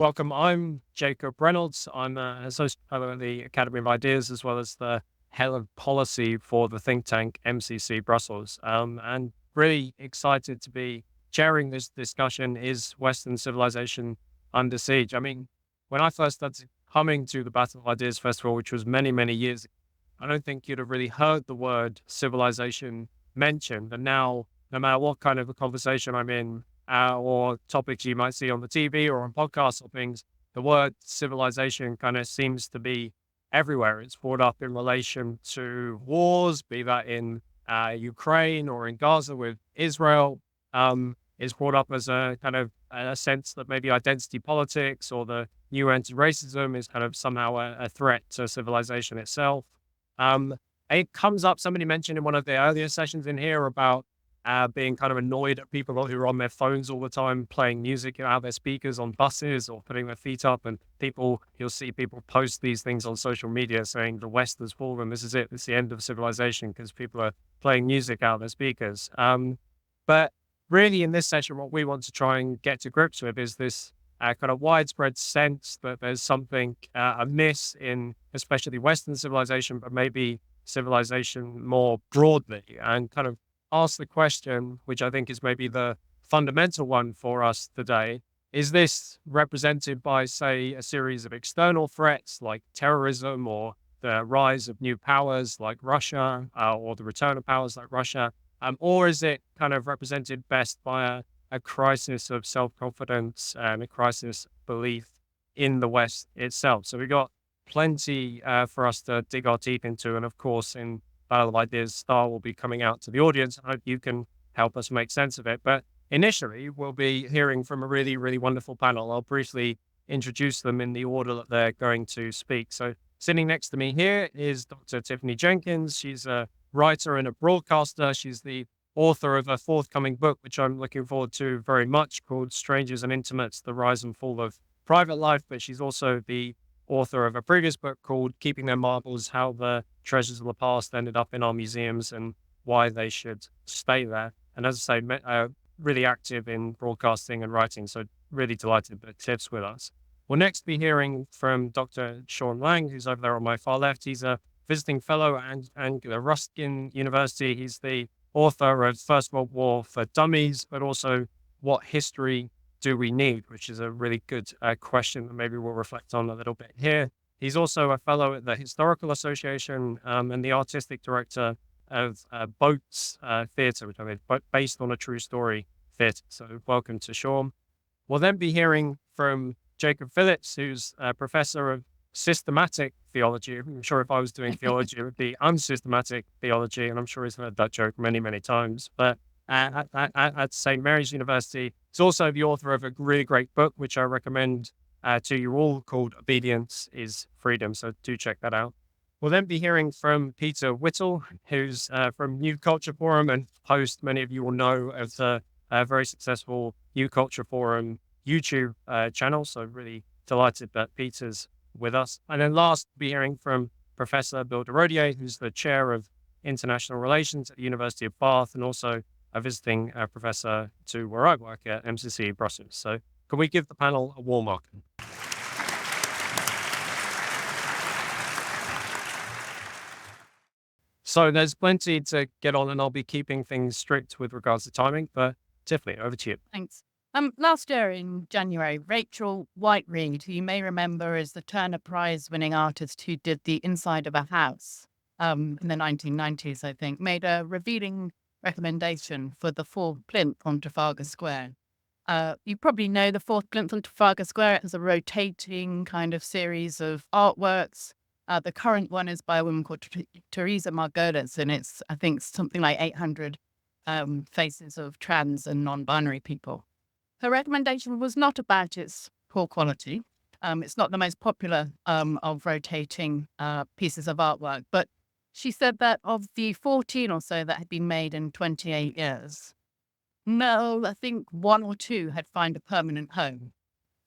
Welcome. I'm Jacob Reynolds. I'm an associate fellow at the Academy of Ideas, as well as the head of policy for the think tank MCC Brussels. And really excited to be chairing this discussion. Is Western civilization under siege? I mean, when I first started coming to the Battle of Ideas Festival, which was many, many years ago, I don't think you'd have really heard the word civilization mentioned. And now, no matter what kind of a conversation I'm in, or topics you might see on the TV or on podcasts or things, the word civilization kind of seems to be everywhere. It's brought up in relation to wars, be that in Ukraine or in Gaza with Israel. It's brought up as a kind of a sense that maybe identity politics or the new anti-racism is kind of somehow a threat to civilization itself. Um, it comes up, somebody mentioned in one of the earlier sessions in here about being kind of annoyed at people who are on their phones all the time, playing music out of their speakers on buses or putting their feet up. And you'll see people post these things on social media saying the West has fallen. This is it. It's the end of civilization because people are playing music out of their speakers. But really, in this session, what we want to try and get to grips with is this kind of widespread sense that there's something amiss in especially Western civilization, but maybe civilization more broadly, and kind of ask the question, which I think is maybe the fundamental one for us today. Is this represented by, say, a series of external threats like terrorism or the rise of new powers like Russia, or the return of powers like Russia? Or is it kind of represented best by a crisis of self-confidence and a crisis of belief in the West itself? So we've got plenty for us to dig our teeth into. And of course, in Battle of Ideas Star will be coming out to the audience. I hope you can help us make sense of it. But initially, we'll be hearing from a really, really wonderful panel. I'll briefly introduce them in the order that they're going to speak. So sitting next to me here is Dr. Tiffany Jenkins. She's a writer and a broadcaster. She's the author of a forthcoming book, which I'm looking forward to very much, called Strangers and Intimates, The Rise and Fall of Private Life. But she's also the author of a previous book called Keeping Their Marbles, How the Treasures of the Past Ended Up in Our Museums and Why They Should Stay There. And as I say, really active in broadcasting and writing. So really delighted that Tiff's with us. We'll next be hearing from Dr. Sean Lang, who's over there on my far left. He's a visiting fellow at Ruskin University. He's the author of First World War for Dummies, but also What History Do We Need, which is a really good question that maybe we'll reflect on a little bit here. He's also a fellow at the Historical Association and the artistic director of Boats Theatre, which I mean, based on a true story theatre. So welcome to Sean. We'll then be hearing from Jacob Phillips, who's a professor of systematic theology. I'm sure if I was doing theology, it would be unsystematic theology, and I'm sure he's heard that joke many, many times. But at St. Mary's University, he's also the author of a really great book, which I recommend to you all, called Obedience is Freedom. So do check that out. We'll then be hearing from Peter Whittle, who's from New Culture Forum and host, many of you will know, of the very successful New Culture Forum YouTube channel. So really delighted that Peter's with us. And then last, we'll be hearing from Professor Bill Durodié, who's the chair of international relations at the University of Bath and also a visiting professor to where I work at MCC Brussels. So can we give the panel a warm welcome? So there's plenty to get on, and I'll be keeping things strict with regards to timing, but Tiffany, over to you. Thanks. Last year in January, Rachel White-Reid, who you may remember as the Turner Prize winning artist who did the inside of a house in the 1990s, I think, made a revealing recommendation for the fourth plinth on Trafalgar Square. You probably know the fourth plinth on Trafalgar Square. It has a rotating kind of series of artworks. The current one is by a woman called Teresa Margolis, and it's, I think, something like 800 faces of trans and non-binary people. Her recommendation was not about its poor quality. It's not the most popular of rotating pieces of artwork, but she said that of the 14 or so that had been made in 28 years, no, I think one or two had found a permanent home.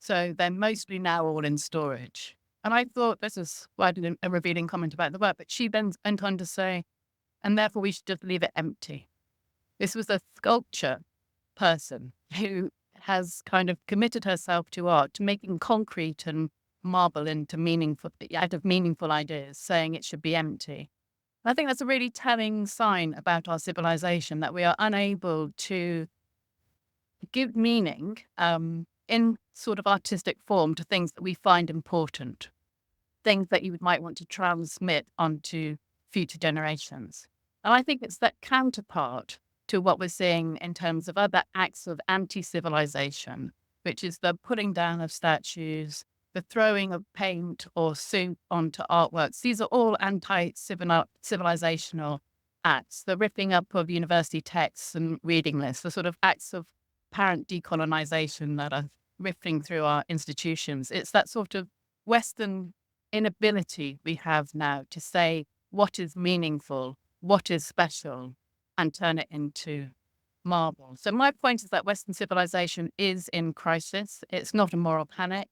So they're mostly now all in storage. And I thought this is quite a revealing comment about the work, but she then went on to say, and therefore we should just leave it empty. This was a sculpture person who has kind of committed herself to art, to making concrete and marble into meaningful, out of meaningful ideas, saying it should be empty. I think that's a really telling sign about our civilization, that we are unable to give meaning in sort of artistic form to things that we find important, things that you might want to transmit onto future generations. And I think it's that counterpart to what we're seeing in terms of other acts of anti-civilization, which is the putting down of statues, the throwing of paint or soup onto artworks. These are all anti-civilizational acts, the ripping up of university texts and reading lists, the sort of acts of apparent decolonization that are ripping through our institutions. It's that sort of Western inability we have now to say what is meaningful, what is special, and turn it into marble. So my point is that Western civilization is in crisis. It's not a moral panic,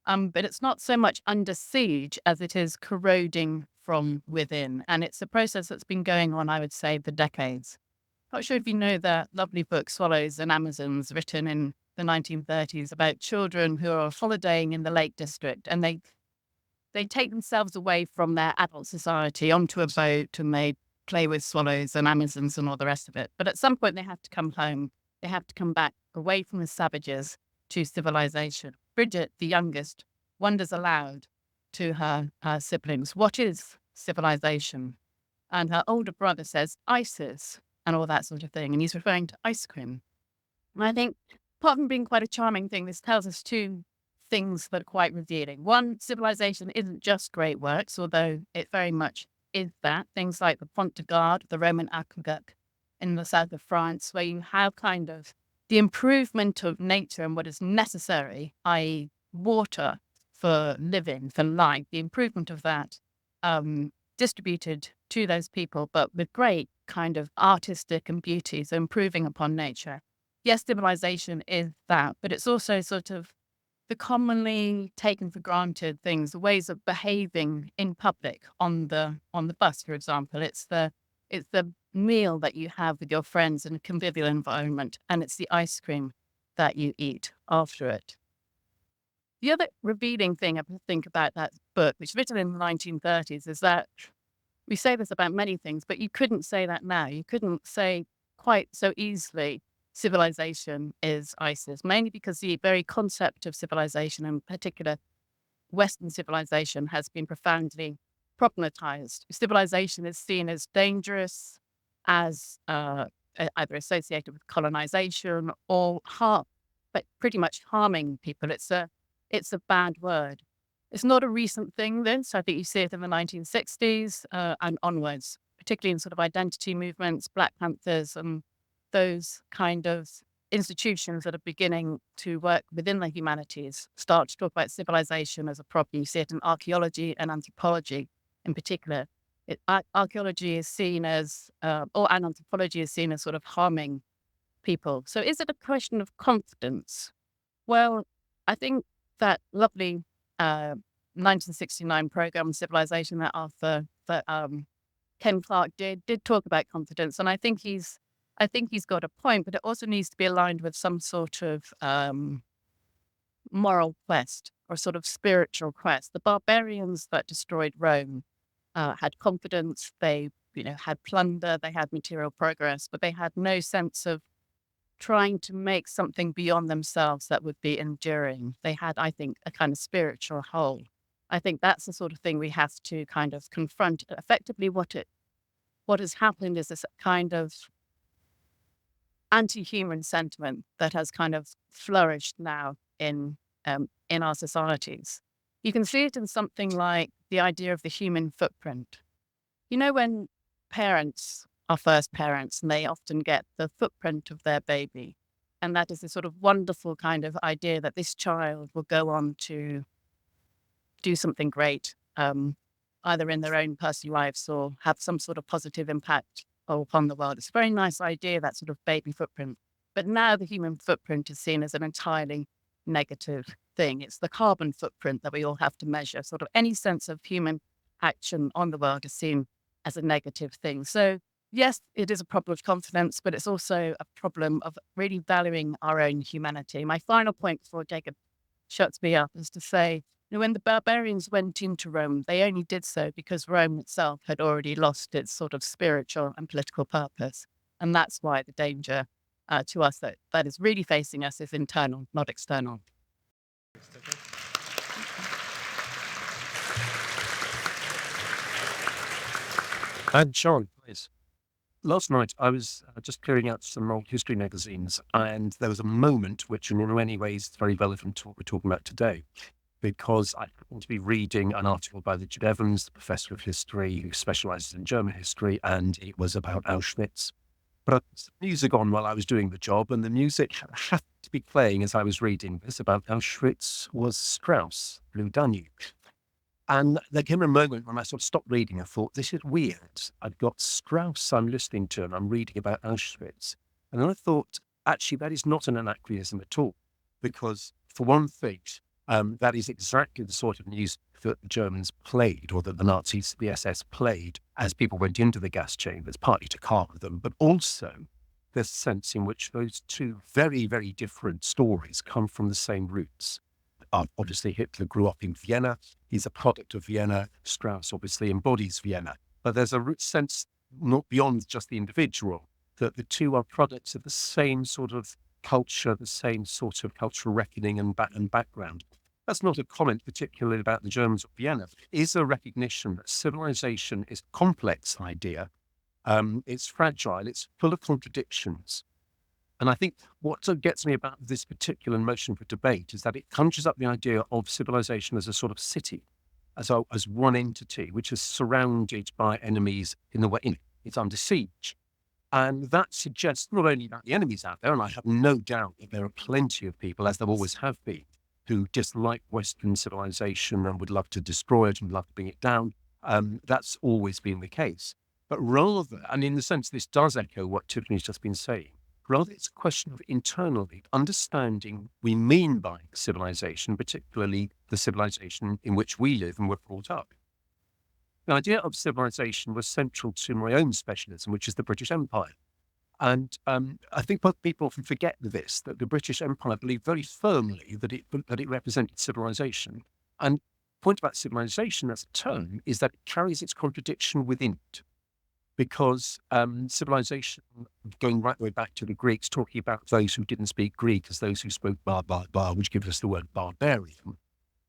but it's not so much under siege as it is corroding from within. And it's a process that's been going on, I would say, for decades. Not sure if you know that lovely book, Swallows and Amazons, written in the 1930s about children who are holidaying in the Lake District, and they take themselves away from their adult society onto a boat, and they play with swallows and Amazons and all the rest of it. But at some point, they have to come home. They have to come back away from the savages to civilization. Bridget, the youngest, wonders aloud to her siblings, what is civilization? And her older brother says, ISIS, and all that sort of thing. And he's referring to ice cream. And I think, apart from being quite a charming thing, this tells us two things that are quite revealing. One, civilization isn't just great works, although it very much is that. Things like the Pont de Gard, the Roman aqueduct in the south of France, where you have kind of the improvement of nature and what is necessary, i.e. water for living, for life, the improvement of that distributed to those people, but with great kind of artistic and beauty, so improving upon nature. Yes, civilization is that, but it's also sort of the commonly taken for granted things, the ways of behaving in public on the bus, for example. It's the meal that you have with your friends in a convivial environment, and it's the ice cream that you eat after it. The other revealing thing I think about that book, which was written in the 1930s, is that we say this about many things, but you couldn't say that now. You couldn't say quite so easily civilization is ISIS, mainly because the very concept of civilization, in particular Western civilization, has been profoundly problematized. Civilization is seen as dangerous, as either associated with colonization or harm, but pretty much harming people. It's a bad word. It's not a recent thing, this. I think you see it in the 1960s and onwards, particularly in sort of identity movements, Black Panthers, and those kind of institutions that are beginning to work within the humanities start to talk about civilization as a problem. You see it in archaeology and anthropology in particular. Archaeology is seen as, or and anthropology is seen as sort of harming people. So is it a question of confidence? Well, I think that lovely 1969 program, Civilization, that Ken Clark did talk about confidence. And I think he's got a point, but it also needs to be aligned with some sort of moral quest or sort of spiritual quest. The barbarians that destroyed Rome had confidence, they had plunder, they had material progress, but they had no sense of trying to make something beyond themselves that would be enduring. They had, I think, a kind of spiritual whole. I think that's the sort of thing we have to kind of confront. Effectively, what has happened is this kind of anti-human sentiment that has kind of flourished now in our societies. You can see it in something like the idea of the human footprint. When parents are first parents, and they often get the footprint of their baby, and that is a sort of wonderful kind of idea that this child will go on to do something great, either in their own personal lives or have some sort of positive impact upon the world. It's a very nice idea, that sort of baby footprint. But now the human footprint is seen as an entirely negative thing. It's the carbon footprint that we all have to measure. Sort of any sense of human action on the world is seen as a negative thing. So Yes, it is a problem of confidence, but it's also a problem of really valuing our own humanity. My final point before Jacob shuts me up is to say, when the barbarians went into Rome, they only did so because Rome itself had already lost its sort of spiritual and political purpose. And that's why the danger to us that is really facing us is internal, not external. And Sean, please. Last night, I was just clearing out some old history magazines, and there was a moment which, in many ways, is very relevant to what we're talking about today, because I happened to be reading an article by Richard Evans, the professor of history who specializes in German history, and it was about Auschwitz. But I put some music on while I was doing the job, and the music happened to be playing as I was reading this about Auschwitz was Strauss, Blue Danube. And there came a moment when I sort of stopped reading. I thought, this is weird. I've got Strauss I'm listening to, and I'm reading about Auschwitz. And then I thought, actually, that is not an anachronism at all. Because, for one thing, that is exactly the sort of music that the Germans played, or that the Nazis, the SS played, as people went into the gas chambers, partly to calm them, but also the sense in which those two very, very different stories come from the same roots. Obviously, Hitler grew up in Vienna. He's a product of Vienna. Strauss obviously embodies Vienna. But there's a root sense, not beyond just the individual, that the two are products of the same sort of culture, the same sort of cultural reckoning and background. That's not a comment particularly about the Germans of Vienna. It is a recognition that civilization is a complex idea. It's fragile. It's full of contradictions. And I think what sort of gets me about this particular motion for debate is that it conjures up the idea of civilization as a sort of city, as one entity, which is surrounded by enemies in the way it's under siege. And that suggests not only that the enemies out there, and I have no doubt that there are plenty of people, as there always have been, who dislike Western civilization and would love to destroy it and love to bring it down. That's always been the case. But rather, and in the sense this does echo what Tiffany's just been saying, rather, it's a question of internally understanding we mean by civilization, particularly the civilization in which we live and were brought up. The idea of civilization was central to my own specialism, which is the British Empire. And I think people often forget this, that the British Empire believed very firmly that it represented civilization. And the point about civilization as a term is that it carries its contradiction within it. Because civilization, going right the way back to the Greeks, talking about those who didn't speak Greek as those who spoke bar, which gives us the word barbarian.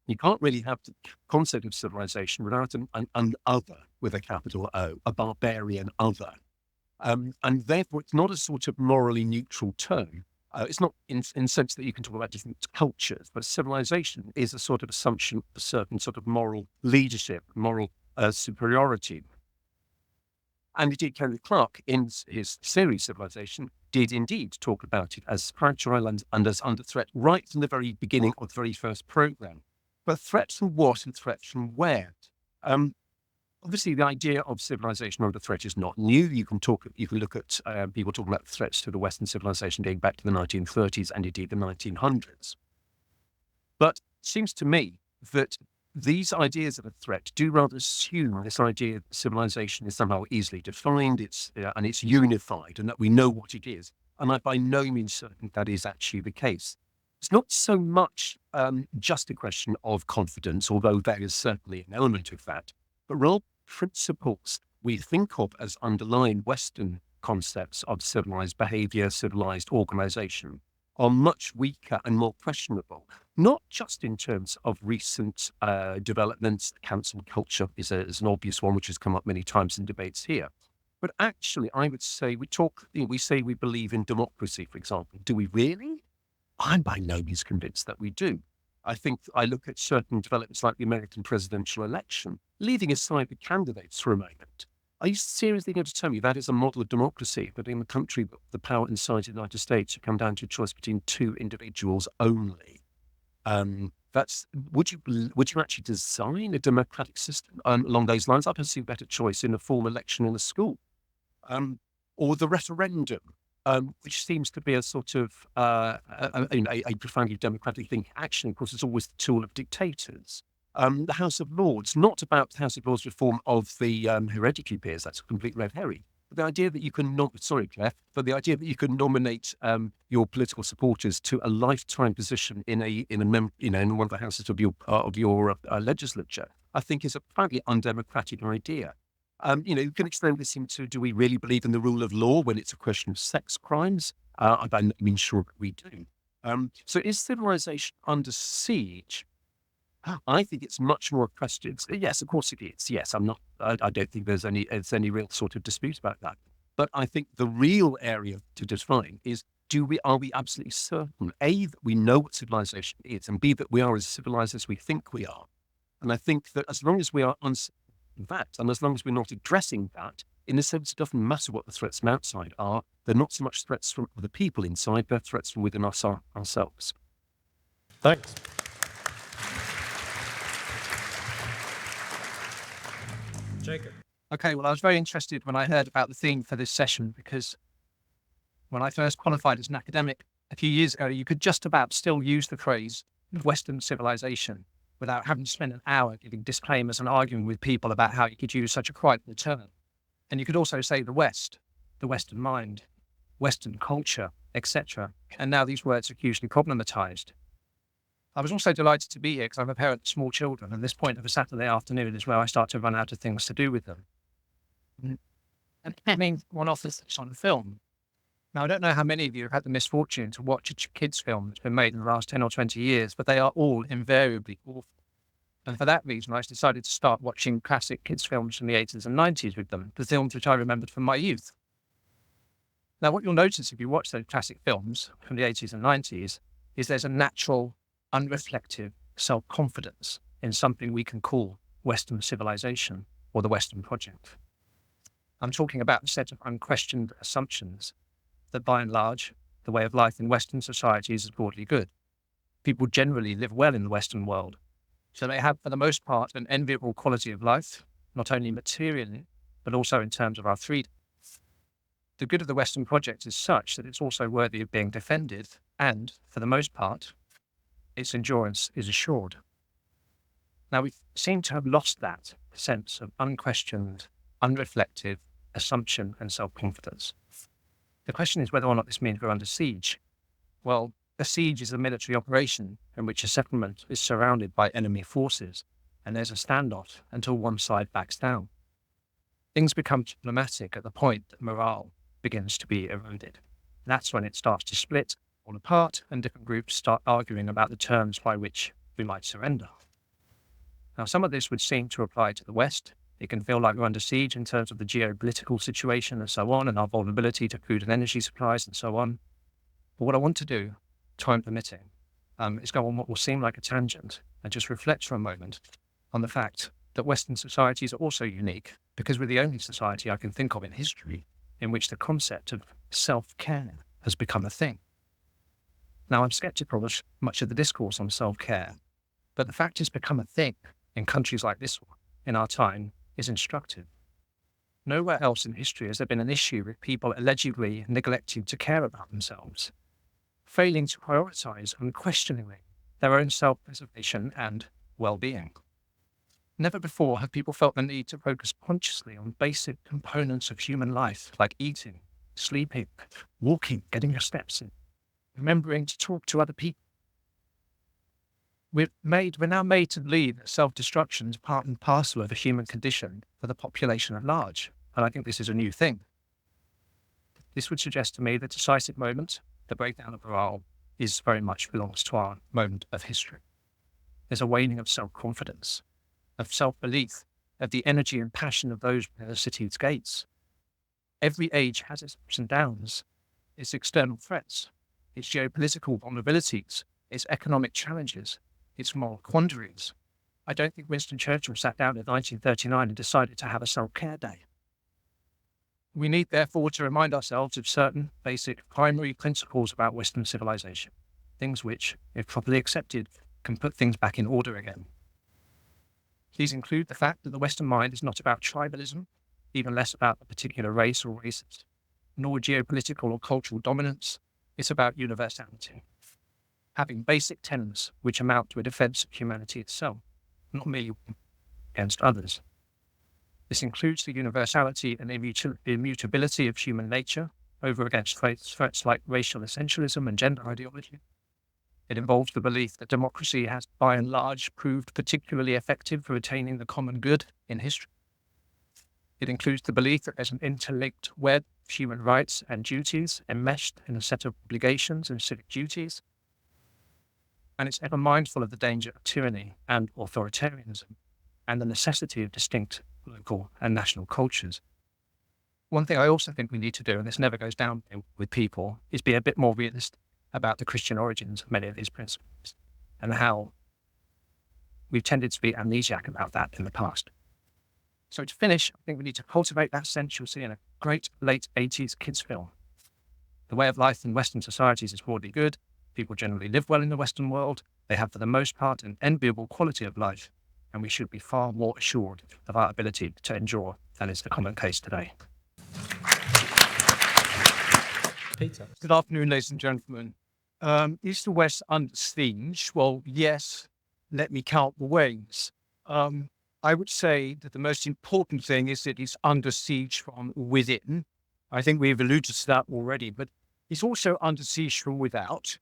You can't really have the concept of civilization without an other with a capital O, a barbarian other. And therefore, it's not a sort of morally neutral term. It's not in the sense that you can talk about different cultures, but civilization is a sort of assumption of a certain sort of moral leadership, moral superiority. And indeed, Kenneth Clark, in his series Civilization, did indeed talk about it as fragile and as under threat right from the very beginning of the very first program. But threat from what and threat from where? Obviously, the idea of civilization under threat is not new. You can look at people talking about threats to the Western civilization going back to the 1930s and indeed the 1900s. But it seems to me that these ideas of a threat do rather assume this idea that civilization is somehow easily defined, and it's unified, and that we know what it is. And I'm by no means certain that is actually the case. It's not so much just a question of confidence, although there is certainly an element of that, but rather principles we think of as underlying Western concepts of civilized behavior, civilized organization, are much weaker and more questionable, not just in terms of recent developments. Cancel culture is an obvious one, which has come up many times in debates here. But actually, I would say we say we believe in democracy, for example. Do we really? I'm by no means convinced that we do. I think I look at certain developments like the American presidential election, leaving aside the candidates for a moment. Are you seriously going to tell me that is a model of democracy, that in a country that the power inside the United States should come down to a choice between two individuals only? Would you actually design a democratic system along those lines? I perceive a better choice in a formal election in a school, or the referendum, which seems to be a sort of a profoundly democratic thing. Actually, of course, it's always the tool of dictators. The House of Lords, not about the House of Lords reform of the hereditary peers, that's a complete red herring, the idea that you can sorry, Claire, but the idea that you can nominate your political supporters to a lifetime position in in one of the houses of your legislature, I think is a profoundly undemocratic idea. You can extend this into, do we really believe in the rule of law when it's a question of sex crimes? I mean, sure, we do. So is civilization under siege? I think it's much more a question. Yes, of course it is. Yes, I don't think there's any real sort of dispute about that. But I think the real area to define is, are we absolutely certain, A, that we know what civilization is, and B, that we are as civilized as we think we are? And I think that as long as we are uncertain of that, and as long as we're not addressing that, in a sense, it doesn't matter what the threats from outside are. They're not so much threats from other people inside, they're threats from within ourselves. Thanks. Jacob. Okay, well, I was very interested when I heard about the theme for this session, because when I first qualified as an academic a few years ago, you could just about still use the phrase Western civilization without having to spend an hour giving disclaimers and arguing with people about how you could use such a frightful term. And you could also say the West, the Western mind, Western culture, etc. And now these words are hugely problematized. I was also delighted to be here because I'm a parent of small children, and this point of a Saturday afternoon is where I start to run out of things to do with them. And I mean, one off this on film. Now, I don't know how many of you have had the misfortune to watch a kids' film that's been made in the last 10 or 20 years, but they are all invariably awful. And for that reason, I decided to start watching classic kids' films from the 80s and 90s with them, the films which I remembered from my youth. Now, what you'll notice if you watch those classic films from the 80s and 90s is there's a natural, unreflective self-confidence in something we can call Western civilization or the Western project. I'm talking about a set of unquestioned assumptions that, by and large, the way of life in Western societies is broadly good. People generally live well in the Western world, so they have, for the most part, an enviable quality of life, not only materially, but also in terms of our freedom. The good of the Western project is such that it's also worthy of being defended, and, for the most part, its endurance is assured. Now, we seem to have lost that sense of unquestioned, unreflective assumption and self-confidence. The question is whether or not this means we're under siege. Well, a siege is a military operation in which a settlement is surrounded by enemy forces, and there's a standoff until one side backs down. Things become problematic at the point that morale begins to be eroded. That's when it starts to split, fall apart, and different groups start arguing about the terms by which we might surrender. Now, some of this would seem to apply to the West. It can feel like we're under siege in terms of the geopolitical situation and so on, and our vulnerability to food and energy supplies and so on. But what I want to do, time permitting, is go on what will seem like a tangent and just reflect for a moment on the fact that Western societies are also unique, because we're the only society I can think of in history in which the concept of self-care has become a thing. Now, I'm skeptical of much of the discourse on self-care, but the fact it's become a thing in countries like this one, in our time, is instructive. Nowhere else in history has there been an issue with people allegedly neglecting to care about themselves, failing to prioritize unquestioningly their own self-preservation and well-being. Never before have people felt the need to focus consciously on basic components of human life, like eating, sleeping, walking, getting your steps in, remembering to talk to other people. We're now made to believe that self-destruction is part and parcel of the human condition for the population at large, and I think this is a new thing. This would suggest to me the decisive moment, the breakdown of morale, very much belongs to our moment of history. There's a waning of self-confidence, of self-belief, of the energy and passion of those at the city's gates. Every age has its ups and downs, its external threats, its geopolitical vulnerabilities, its economic challenges, its moral quandaries. I don't think Winston Churchill sat down in 1939 and decided to have a self-care day. We need, therefore, to remind ourselves of certain basic primary principles about Western civilization, things which, if properly accepted, can put things back in order again. These include the fact that the Western mind is not about tribalism, even less about a particular race or races, nor geopolitical or cultural dominance. It's about universality, having basic tenets which amount to a defense of humanity itself, not merely against others. This includes the universality and immutability of human nature over against threats like racial essentialism and gender ideology. It involves the belief that democracy has, by and large, proved particularly effective for attaining the common good in history. It includes the belief that there's an interlinked web of human rights and duties enmeshed in a set of obligations and civic duties. And it's ever mindful of the danger of tyranny and authoritarianism and the necessity of distinct local and national cultures. One thing I also think we need to do, and this never goes down with people, is be a bit more realistic about the Christian origins of many of these principles and how we've tended to be amnesiac about that in the past. So to finish, I think we need to cultivate that sense you'll see in a great late 80s kids film. The way of life in Western societies is broadly good. People generally live well in the Western world. They have, for the most part, an enviable quality of life, and we should be far more assured of our ability to endure than is the common case today. Peter. Good afternoon, ladies and gentlemen. Is the West under siege? Well, yes. Let me count the ways. I would say that the most important thing is that it's under siege from within. I think we've alluded to that already, but it's also under siege from without.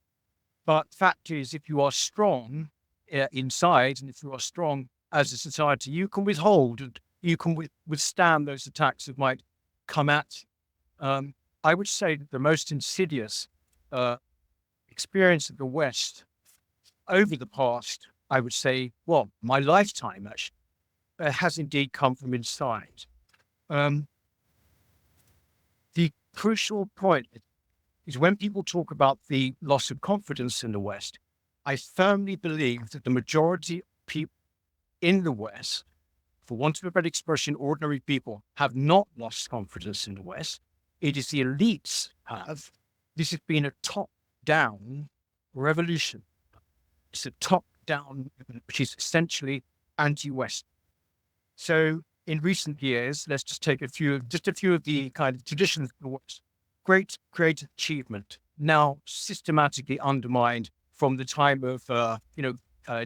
But the fact is, if you are strong inside, and if you are strong as a society, you can withhold and you can withstand those attacks that might come at you. I would say that the most insidious experience of the West over the past, I would say, well, my lifetime actually, has indeed come from inside. The crucial point is when people talk about the loss of confidence in the West, I firmly believe that the majority of people in the West, for want of a better expression, ordinary people, have not lost confidence in the West. It is the elites have. This has been a top-down revolution. It's a top-down, which is essentially anti-West. So in recent years, let's just take a few of the kind of traditions of the West. Great achievement, now systematically undermined from the time of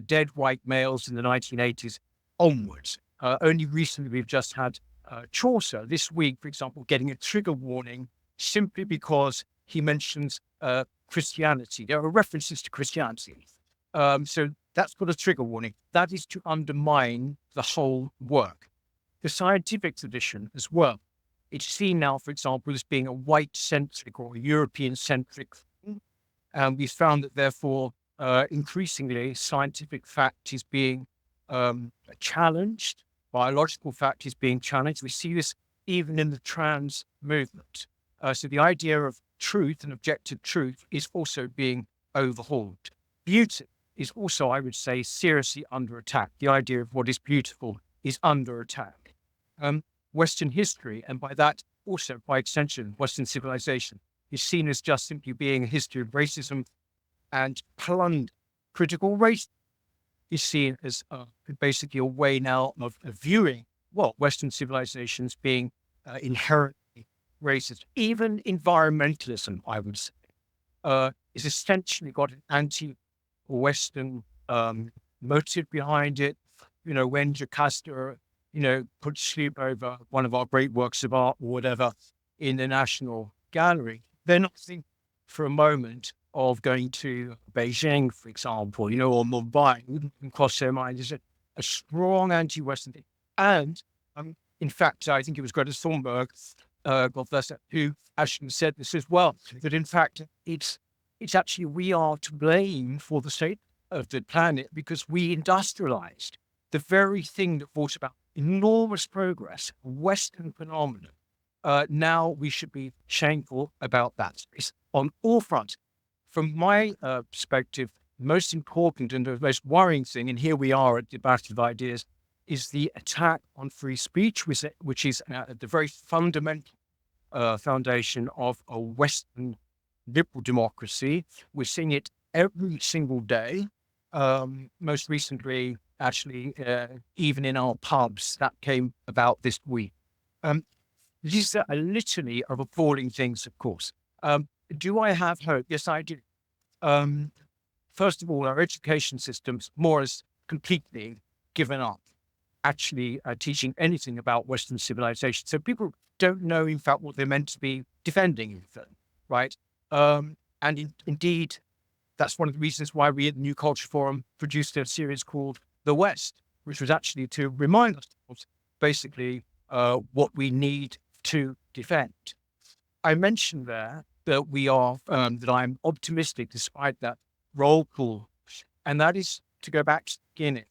dead white males in the 1980s onwards. Only recently we've just had Chaucer this week, for example, getting a trigger warning simply because he mentions Christianity. There are references to Christianity. So that's got a trigger warning. That is to undermine the whole work. The scientific tradition as well. It's seen now, for example, as being a white-centric or European-centric thing. And we've found that, therefore, increasingly, scientific fact is being challenged. Biological fact is being challenged. We see this even in the trans movement. So the idea of truth and objective truth is also being overhauled. Beauty is also, I would say, seriously under attack. The idea of what is beautiful is under attack. Western history, and by that also, by extension, Western civilization, is seen as just simply being a history of racism and plunder. Critical race is seen as basically a way now of viewing, well, Western civilizations being inherently racist. Even environmentalism, I would say, is essentially got an anti-Western motive behind it. You know, when Jocasta, put sleep over one of our great works of art or whatever in the National Gallery, they're not thinking for a moment of going to Beijing, for example, or Mumbai. It wouldn't cross their mind. Is a strong anti-Western thing. And in fact, I think it was Greta Thunberg, God bless her, who actually said this as well, that in fact, it's actually we are to blame for the state of the planet because we industrialized the very thing that brought about enormous progress, Western phenomenon. Now we should be shameful about that. It's on all fronts. From my perspective, the most important and the most worrying thing, and here we are at the Battle of Ideas, is the attack on free speech, which is at the very fundamental foundation of a Western liberal democracy. We're seeing it every single day. Most recently, actually, even in our pubs, that came about this week. These are a litany of appalling things, of course. Do I have hope? Yes, I do. First of all, our education system's more or less completely given up. actually teaching anything about Western civilization. So people don't know, in fact, what they're meant to be defending, even, right? Indeed, that's one of the reasons why we at the New Culture Forum produced a series called The West, which was actually to remind ourselves, basically, what we need to defend. I mentioned there that that I'm optimistic despite that roll call, and that is to go back to the beginning.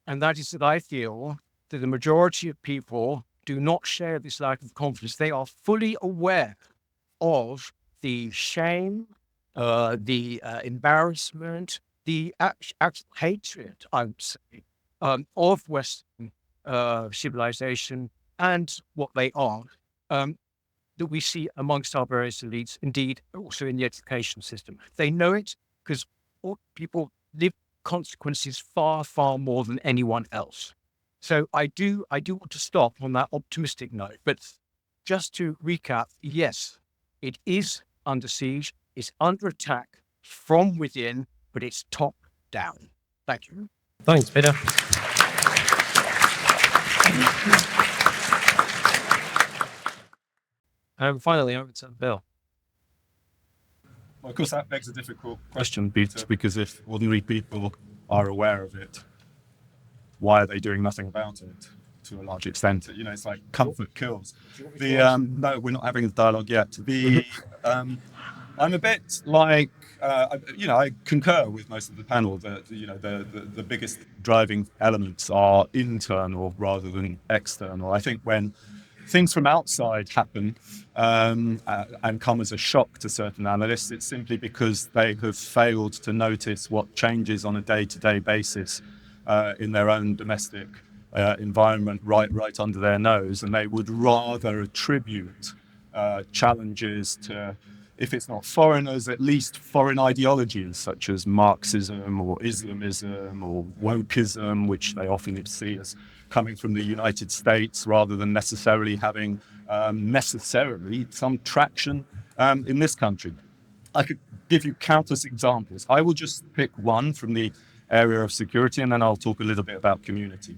And that is that I feel that the majority of people do not share this lack of confidence. They are fully aware of the shame, the embarrassment, the actual hatred, I would say, of Western civilization and what they are, that we see amongst our various elites, indeed also in the education system. They know it because people live consequences far, far more than anyone else. So I do want to stop on that optimistic note. But just to recap, yes, it is under siege, it's under attack from within, but it's top down. Thank you. Thanks, Peter. And finally, over to Bill. Well, of course, that begs a difficult question, Peter, because if ordinary people are aware of it, why are they doing nothing about it to a large extent? You know, it's like comfort kills. No, we're not having a dialogue yet. I'm a bit like, I concur with most of the panel that, the biggest driving elements are internal rather than external. I think when things from outside happen and come as a shock to certain analysts, it's simply because they have failed to notice what changes on a day-to-day basis in their own domestic environment right under their nose, and they would rather attribute challenges to, if it's not foreigners, at least foreign ideologies such as Marxism or Islamism or wokeism, which they often see as coming from the United States rather than necessarily having some traction in this country. I could give you countless examples. I will just pick one from the area of security, and then I'll talk a little bit about community.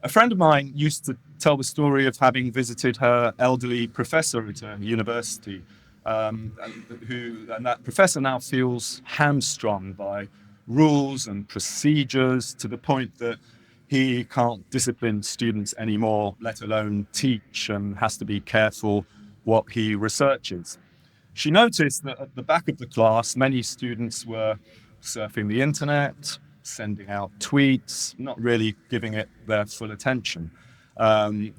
A friend of mine used to tell the story of having visited her elderly professor at a university, and that professor now feels hamstrung by rules and procedures to the point that he can't discipline students anymore, let alone teach, and has to be careful what he researches. She noticed that at the back of the class, many students were surfing the internet, sending out tweets, not really giving it their full attention.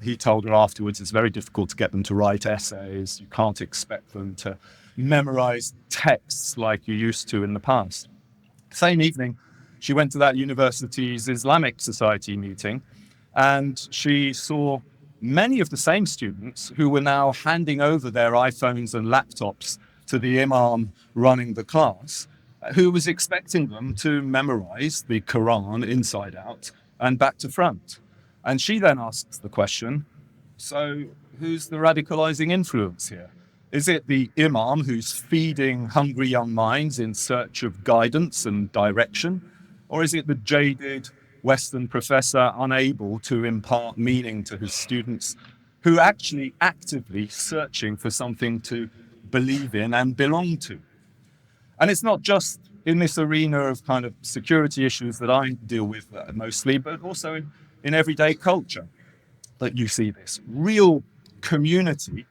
He told her afterwards it's very difficult to get them to write essays. You can't expect them to memorize texts like you used to in the past. Same evening, she went to that university's Islamic Society meeting, and she saw many of the same students who were now handing over their iPhones and laptops to the imam running the class, who was expecting them to memorize the Quran inside out and back to front. And she then asks the question, so who's the radicalizing influence here? Is it the imam who's feeding hungry young minds in search of guidance and direction? Or is it the jaded Western professor unable to impart meaning to his students, who are actually actively searching for something to believe in and belong to? And it's not just in this arena of kind of security issues that I deal with mostly, but also in everyday culture that you see this. Real community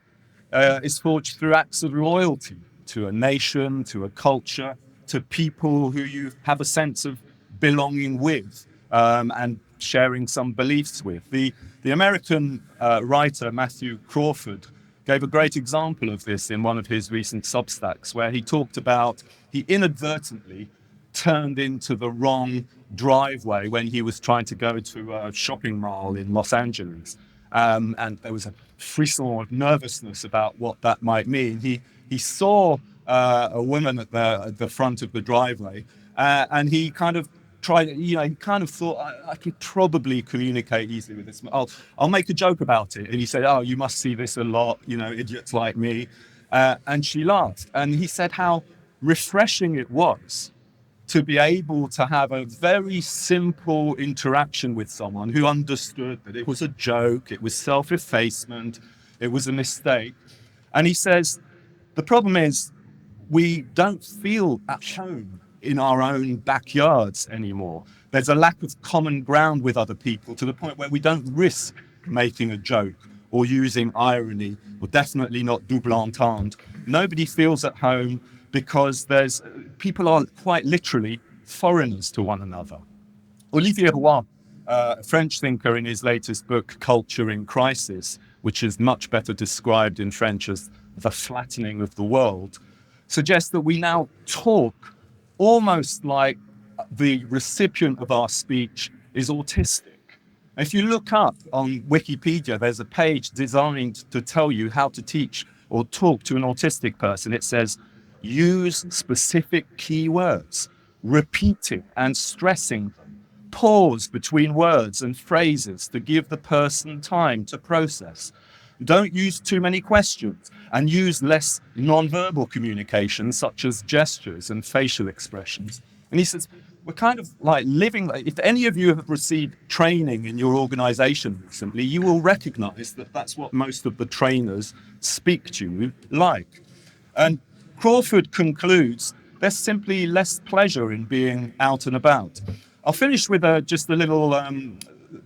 is forged through acts of loyalty to a nation, to a culture, to people who you have a sense of belonging with and sharing some beliefs with. The American writer Matthew Crawford gave a great example of this in one of his recent Substacks, where he talked about he inadvertently turned into the wrong driveway when he was trying to go to a shopping mall in Los Angeles. And there was a frisson of nervousness about what that might mean. He saw a woman at the front of the driveway, and he kind of tried, he kind of thought, I could probably communicate easily with this. I'll make a joke about it. And he said, oh, you must see this a lot, idiots like me. And she laughed. And he said how refreshing it was to be able to have a very simple interaction with someone who understood that it was a joke, it was self-effacement, it was a mistake. And he says, the problem is we don't feel at home in our own backyards anymore. There's a lack of common ground with other people to the point where we don't risk making a joke or using irony, or definitely not double entendre. Nobody feels at home because people are quite literally foreigners to one another. Olivier Roy, a French thinker, in his latest book, Culture in Crisis, which is much better described in French as the flattening of the world, suggests that we now talk almost like the recipient of our speech is autistic. If you look up on Wikipedia, there's a page designed to tell you how to teach or talk to an autistic person. It says, use specific keywords, repeating and stressing them, pause between words and phrases to give the person time to process. Don't use too many questions and use less non-verbal communication, such as gestures and facial expressions. And he says, we're kind of like living, if any of you have received training in your organization recently, you will recognize that that's what most of the trainers speak to you like. And Crawford concludes, there's simply less pleasure in being out and about. I'll finish with just a little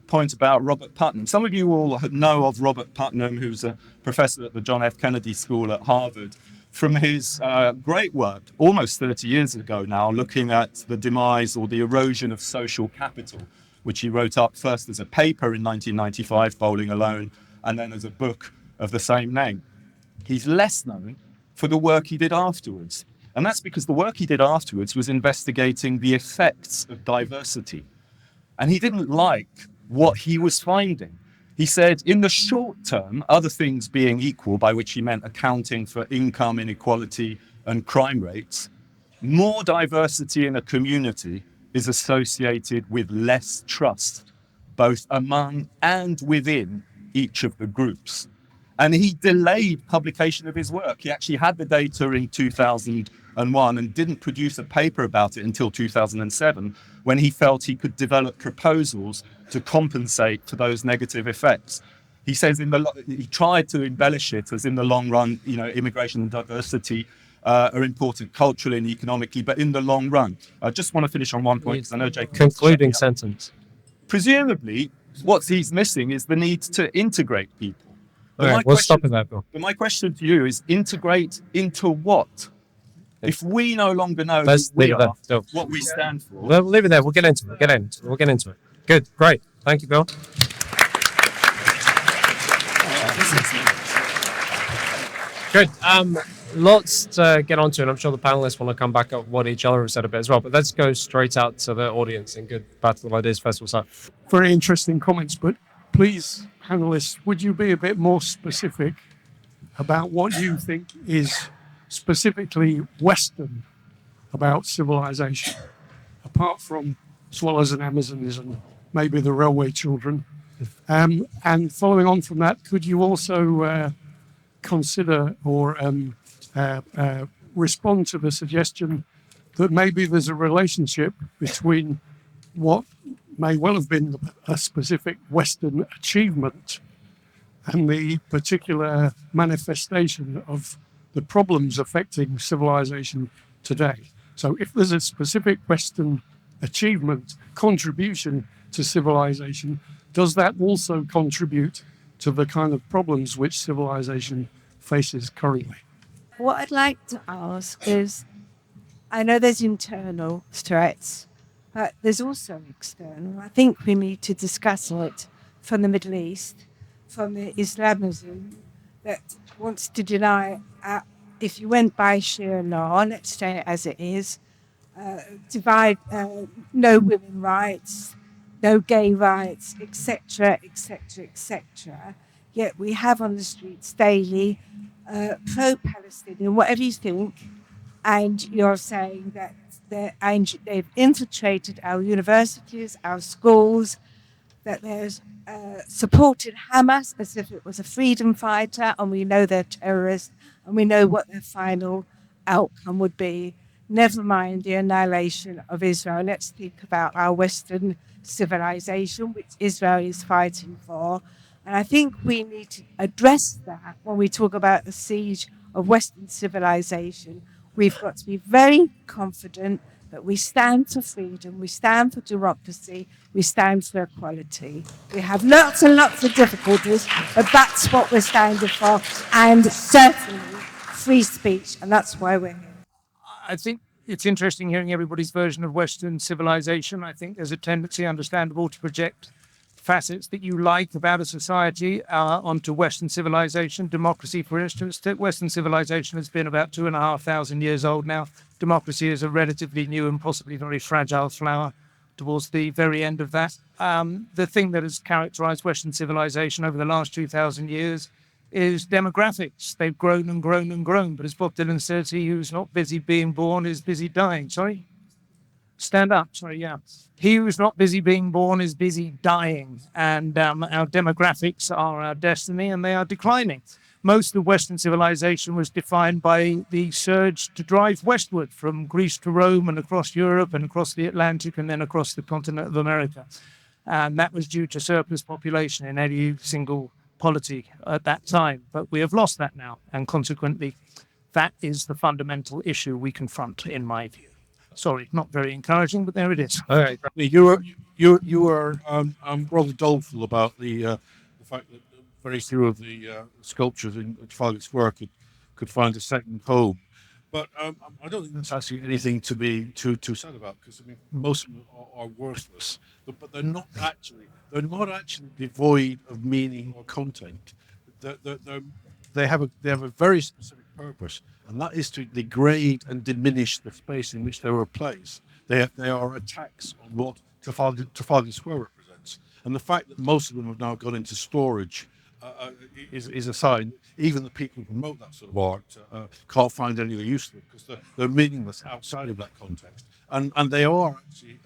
point about Robert Putnam. Some of you will know of Robert Putnam, who's a professor at the John F. Kennedy School at Harvard, from his great work almost 30 years ago now, looking at the demise or the erosion of social capital, which he wrote up first as a paper in 1995, Bowling Alone, and then as a book of the same name. He's less known for the work he did afterwards. And that's because the work he did afterwards was investigating the effects of diversity. And he didn't like what he was finding. He said, in the short term, other things being equal, by which he meant accounting for income inequality and crime rates, more diversity in a community is associated with less trust, both among and within each of the groups. And he delayed publication of his work. He actually had the data in 2001 and didn't produce a paper about it until 2007, when he felt he could develop proposals to compensate for those negative effects. He says he tried to embellish it as in the long run, immigration and diversity are important culturally and economically, but in the long run. I just want to finish on one point because I know Jacob. Concluding sentence. Presumably, what he's missing is the need to integrate people. Okay, we'll stop at that, Bill. But my question to you is, integrate into what? If we no longer know Let's who we leave it are, there. what we stand for. We'll leave it there. We'll get into it. We'll get into it. Good. Great. Thank you, Bill. Good. Lots to get onto, and I'm sure the panelists want to come back up what each other have said a bit as well. But let's go straight out to the audience in good Battle of Ideas Festival. So, very interesting comments, but please, panelists, would you be a bit more specific about what you think is specifically Western about civilization, apart from swallows and Amazons and maybe the railway children? And following on from that, could you also consider or respond to the suggestion that maybe there's a relationship between what may well have been a specific Western achievement and the particular manifestation of the problems affecting civilization today? So if there's a specific Western achievement, contribution to civilization, does that also contribute to the kind of problems which civilization faces currently? What I'd like to ask is, I know there's internal threats, but there's also external. I think we need to discuss it from the Middle East, from the Islamism that wants to deny, if you went by sheer law, let's say it as it is, divide, no women rights, no gay rights, etc., etc., etc. Yet we have on the streets daily pro-Palestinian, whatever you think, and you're saying that they've infiltrated our universities, our schools, that there's supported Hamas as if it was a freedom fighter, and we know they're terrorists, and we know what their final outcome would be. never mind the annihilation of Israel. Let's think about our Western civilization, which Israel is fighting for. And I think we need to address that when we talk about the siege of Western civilization. We've got to be very confident that we stand for freedom, we stand for democracy, we stand for equality. We have lots and lots of difficulties, but that's what we're standing for, and certainly free speech, and that's why we're here. I think it's interesting hearing everybody's version of Western civilization. I think there's a tendency, understandable, to project facets that you like about a society onto Western civilization. Democracy, for instance, Western civilization has been about 2,500 years old now. Democracy is a relatively new and possibly very fragile flower towards the very end of that. The thing that has characterized Western civilization over the last 2,000 years is demographics. They've grown and grown and grown. But as Bob Dylan says, he who's not busy being born is busy dying. Sorry? Stand up. Sorry, yeah. He who's not busy being born is busy dying. And our demographics are our destiny, and they are declining. Most of Western civilization was defined by the surge to drive westward from Greece to Rome and across Europe and across the Atlantic and then across the continent of America. And that was due to surplus population in any single polity at that time. But we have lost that now. And consequently, that is the fundamental issue we confront, in my view. Sorry, not very encouraging, but there it is. All right. You were rather doleful about the fact that very few of the sculptures in Trafalgar Square could find a second home. But I don't think that's actually anything to be too sad about, because I mean most of them are worthless. But they're not actually devoid of meaning or content. They have a very specific purpose, and that is to degrade and diminish the space in which they were placed. They are attacks on what Trafalgar Square represents, and the fact that most of them have now gone into storage is a sign. Even the people who promote that sort of art can't find any use to it, because they're meaningless outside of that context, and they are actually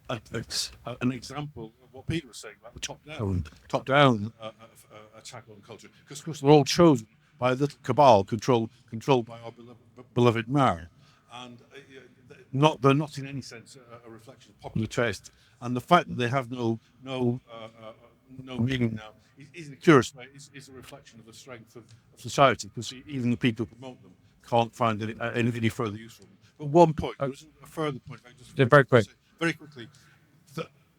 an example of what Peter was saying about the top-down attack on culture, because of course they're all chosen by a little cabal controlled by our beloved mayor, and they're not in any sense a reflection of popular taste. And the fact that they have no meaning now is a curious way. Is a reflection of the strength of society, because even the people who promote them can't find any further use for them. But one point, there was a further point. Very quick. Very quickly.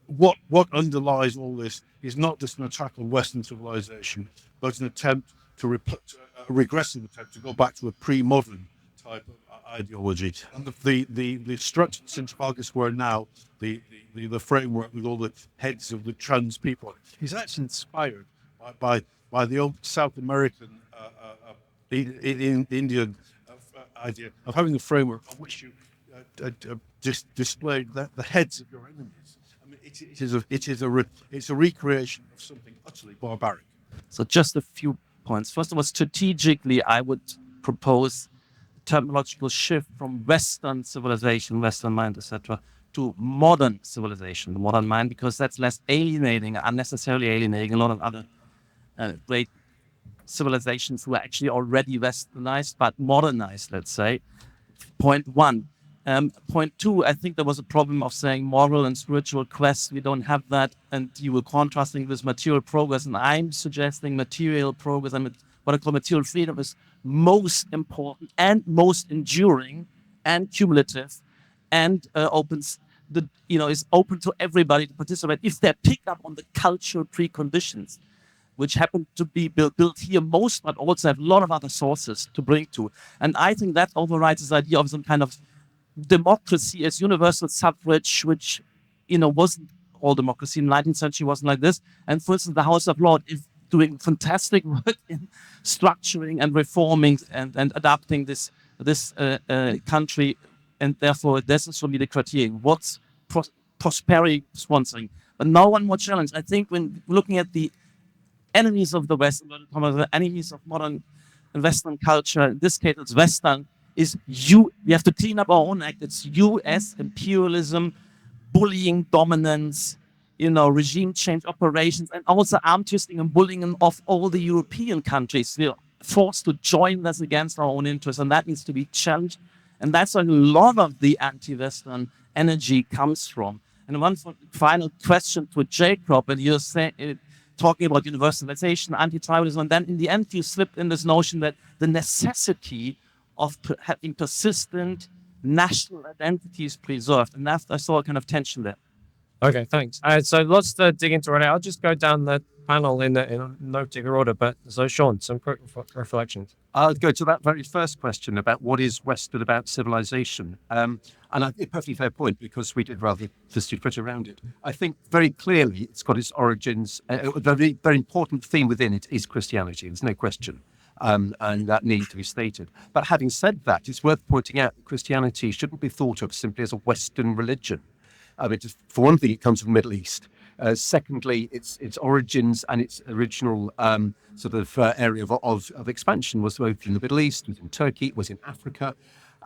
What underlies all this is not just an attack on Western civilization, but an attempt a regressive attempt to go back to a pre-modern type of ideology. And the structure since Trafalgar Square now, the framework with all the heads of the trans people, is actually inspired by the old South American Indian idea of having a framework on which you display the heads of your enemies. I mean, it's a recreation of something utterly barbaric. So just a few points. First of all, strategically, I would propose terminological shift from Western civilization, Western mind, etc., to modern civilization, the modern mind, because that's less alienating, unnecessarily alienating a lot of other great civilizations who are actually already westernized, but modernized, let's say. Point one. Point two, I think there was a problem of saying moral and spiritual quests. We don't have that, and you were contrasting with material progress, and I'm suggesting material progress and what I call material freedom is most important and most enduring and cumulative, and is open to everybody to participate if they pick up on the cultural preconditions, which happen to be built here most, but also have a lot of other sources to bring to. And I think that overrides this idea of some kind of democracy as universal suffrage, which, wasn't all democracy in the 19th century, wasn't like this. And for instance, the House of Lords is doing fantastic work in structuring and reforming and adapting this country. And therefore, this is for me the criterion. What's prosperity sponsoring? But now one more challenge. I think when looking at the enemies of the West, the enemies of modern Western culture, in this case it's Western, is we have to clean up our own act. It's US imperialism, bullying, dominance, regime change operations, and also arm twisting and bullying of all the European countries. We're forced to join us against our own interests, and that needs to be challenged And that's where a lot of the anti-Western energy comes from. And one final question to Jacob, and you're talking about universalization, anti-tribalism, and then in the end you slipped in this notion that the necessity of having persistent national identities preserved. And that, I saw a kind of tension there. Okay, thanks. So lots to dig into right now. I'll just go down the panel in no particular order. But so, Sean, some quick reflections. I'll go to that very first question about what is Western about civilization. And a perfectly fair point, because we did rather just put around it. I think very clearly it's got its origins. A very, very important theme within it is Christianity. There's no question. And that needs to be stated. But having said that, it's worth pointing out that Christianity shouldn't be thought of simply as a Western religion. I mean, for one thing, it comes from the Middle East. Secondly, its origins and its original area of expansion was both in the Middle East, was in Turkey, was in Africa.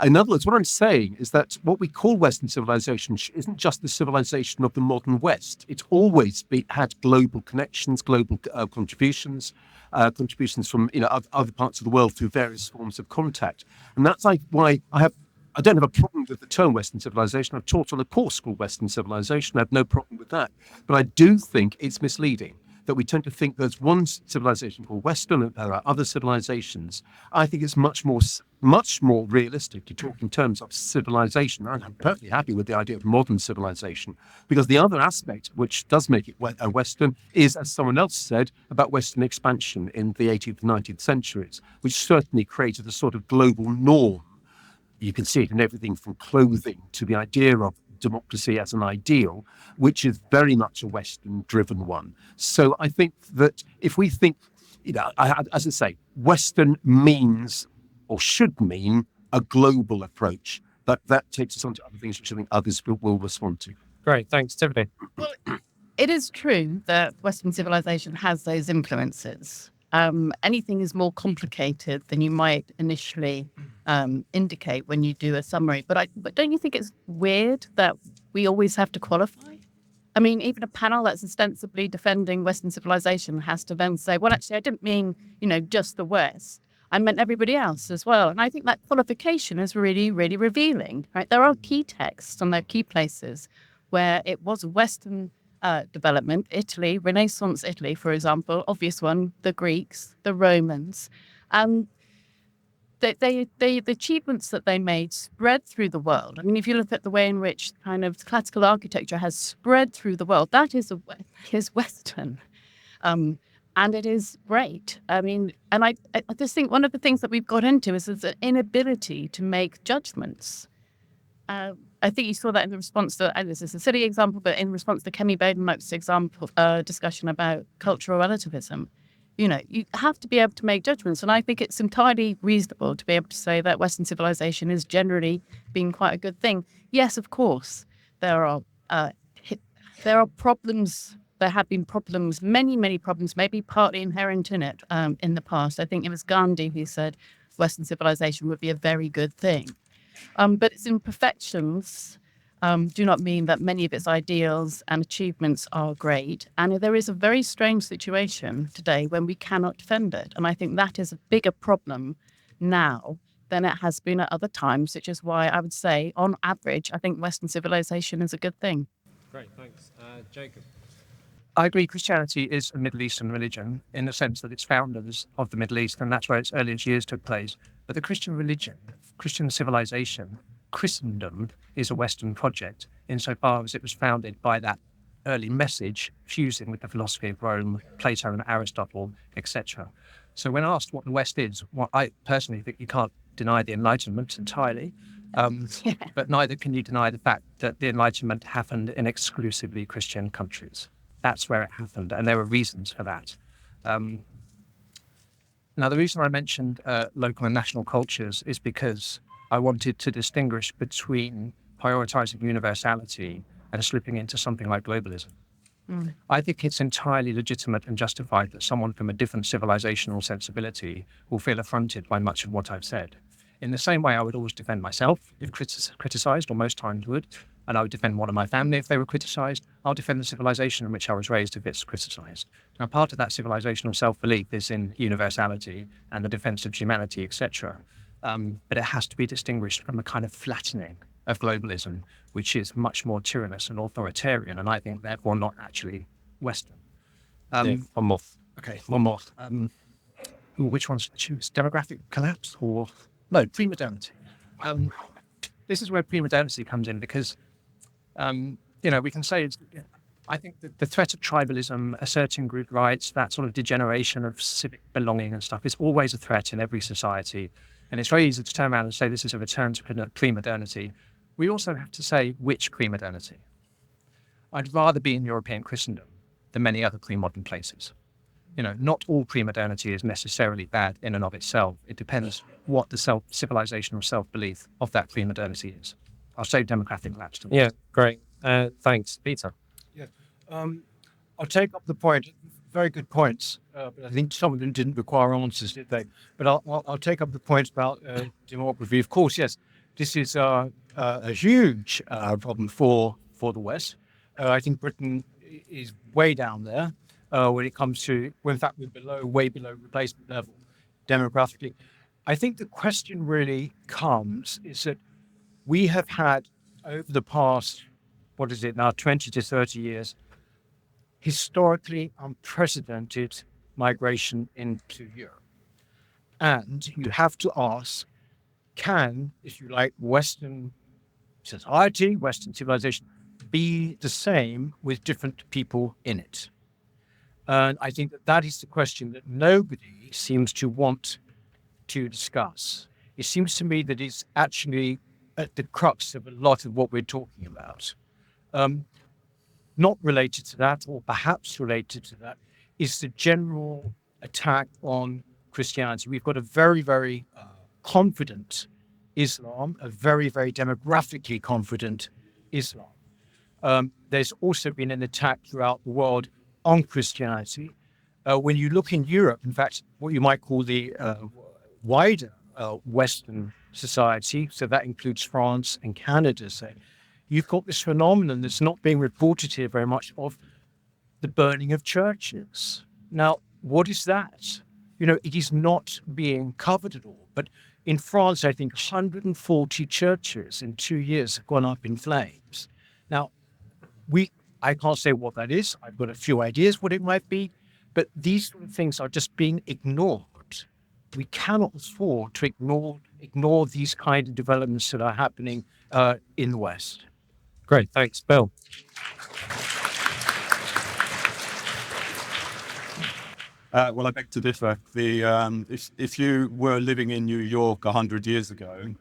In other words, what I'm saying is that what we call Western civilization isn't just the civilization of the modern West. It's always had global connections, global contributions from other parts of the world through various forms of contact. And that's why I don't have a problem with the term Western civilization. I've taught on a course called Western civilization. I have no problem with that. But I do think it's misleading that we tend to think there's one civilization called Western and there are other civilizations. I think it's much more realistic to talk in terms of civilization. I'm perfectly happy with the idea of modern civilization, because the other aspect which does make it Western is, as someone else said, about Western expansion in the 18th and 19th centuries, which certainly created a sort of global norm. You can see it in everything from clothing to the idea of democracy as an ideal, which is very much a Western-driven one. So I think that if we think, as I say, Western means or should mean a global approach, but that takes us on to other things which I think others will respond to. Great, thanks, Tiffany. Well, it is true that Western civilization has those influences. Anything is more complicated than you might initially indicate when you do a summary. But don't you think it's weird that we always have to qualify? I mean, even a panel that's ostensibly defending Western civilization has to then say, well, actually, I didn't mean, just the West. I meant everybody else as well. And I think that qualification is really, really revealing, right? There are key texts and there are key places where it was Western development, Italy, Renaissance Italy, for example, obvious one, the Greeks, the Romans. The achievements that they made spread through the world. I mean, if you look at the way in which kind of classical architecture has spread through the world, that is Western. And it is great. I mean, and I just think one of the things that we've got into is the inability to make judgments. I think you saw that in the response to, and this is a silly example, but in response to Kemi Badenmout's example, discussion about cultural relativism, you have to be able to make judgments. And I think it's entirely reasonable to be able to say that Western civilization is generally being quite a good thing. Yes, of course, there are problems. There have been problems, many, many problems, maybe partly inherent in it in the past. I think it was Gandhi who said Western civilization would be a very good thing. But its imperfections do not mean that many of its ideals and achievements are great. And there is a very strange situation today when we cannot defend it. And I think that is a bigger problem now than it has been at other times, which is why I would say, on average, I think Western civilization is a good thing. Great, thanks. Jacob. I agree Christianity is a Middle Eastern religion in the sense that it's founders of the Middle East, and that's where its earliest years took place. But the Christian religion, Christian civilization, Christendom is a Western project insofar as it was founded by that early message fusing with the philosophy of Rome, Plato and Aristotle, etc. So when asked what the West is, well, I personally think you can't deny the Enlightenment entirely, but neither can you deny the fact that the Enlightenment happened in exclusively Christian countries. That's where it happened, and there were reasons for that. Now, the reason I mentioned local and national cultures is because I wanted to distinguish between prioritizing universality and slipping into something like globalism. I think it's entirely legitimate and justified that someone from a different civilizational sensibility will feel affronted by much of what I've said. In the same way, I would always defend myself if criticized, or most times would, and I would defend one of my family if they were criticized. I'll defend the civilization in which I was raised if it's criticized. Now, part of that civilizational self-belief is in universality and the defense of humanity, etc. but it has to be distinguished from a kind of flattening of globalism, which is much more tyrannous and authoritarian, and I think therefore not actually Western. One more. Okay, one more. Which ones to choose? Demographic collapse or no, pre-modernity? This is where pre-modernity comes in because, we can say I think that the threat of tribalism, asserting group rights, that sort of degeneration of civic belonging and stuff is always a threat in every society. And it's very easy to turn around and say this is a return to pre-modernity. We also have to say which pre-modernity. I'd rather be in European Christendom than many other pre-modern places. Not all pre-modernity is necessarily bad in and of itself. It depends what the civilization or self-belief of that pre-modernity is. I'll say democratic lapse. Yeah, great. Thanks, Peter. I'll take up the point. Very good points, but I think some of them didn't require answers, did they? But I'll take up the point about demography. Of course, yes, this is a huge problem for the West. I think Britain is way down there when it comes to, well, in fact, we're way below replacement level demographically. I think the question really comes is that we have had over the past, 20 to 30 years, historically unprecedented migration into Europe. And you have to ask, can, if you like, Western society, Western civilization, be the same with different people in it? And I think that is the question that nobody seems to want to discuss. It seems to me that it's actually at the crux of a lot of what we're talking about. Not related to that, or perhaps related to that, is the general attack on Christianity. We've got a very, very confident Islam, a very, very demographically confident Islam. There's also been an attack throughout the world on Christianity. When you look in Europe, in fact, what you might call the wider Western society, so that includes France and Canada, say, you've got this phenomenon that's not being reported here very much of the burning of churches. Now, what is that? It is not being covered at all. But in France, I think 140 churches in 2 years have gone up in flames. Now, I can't say what that is. I've got a few ideas what it might be, but these sort of things are just being ignored. We cannot afford to ignore these kind of developments that are happening in the West. Great, thanks, Bill. Well, I beg to differ. If you were living in New York 100 years ago,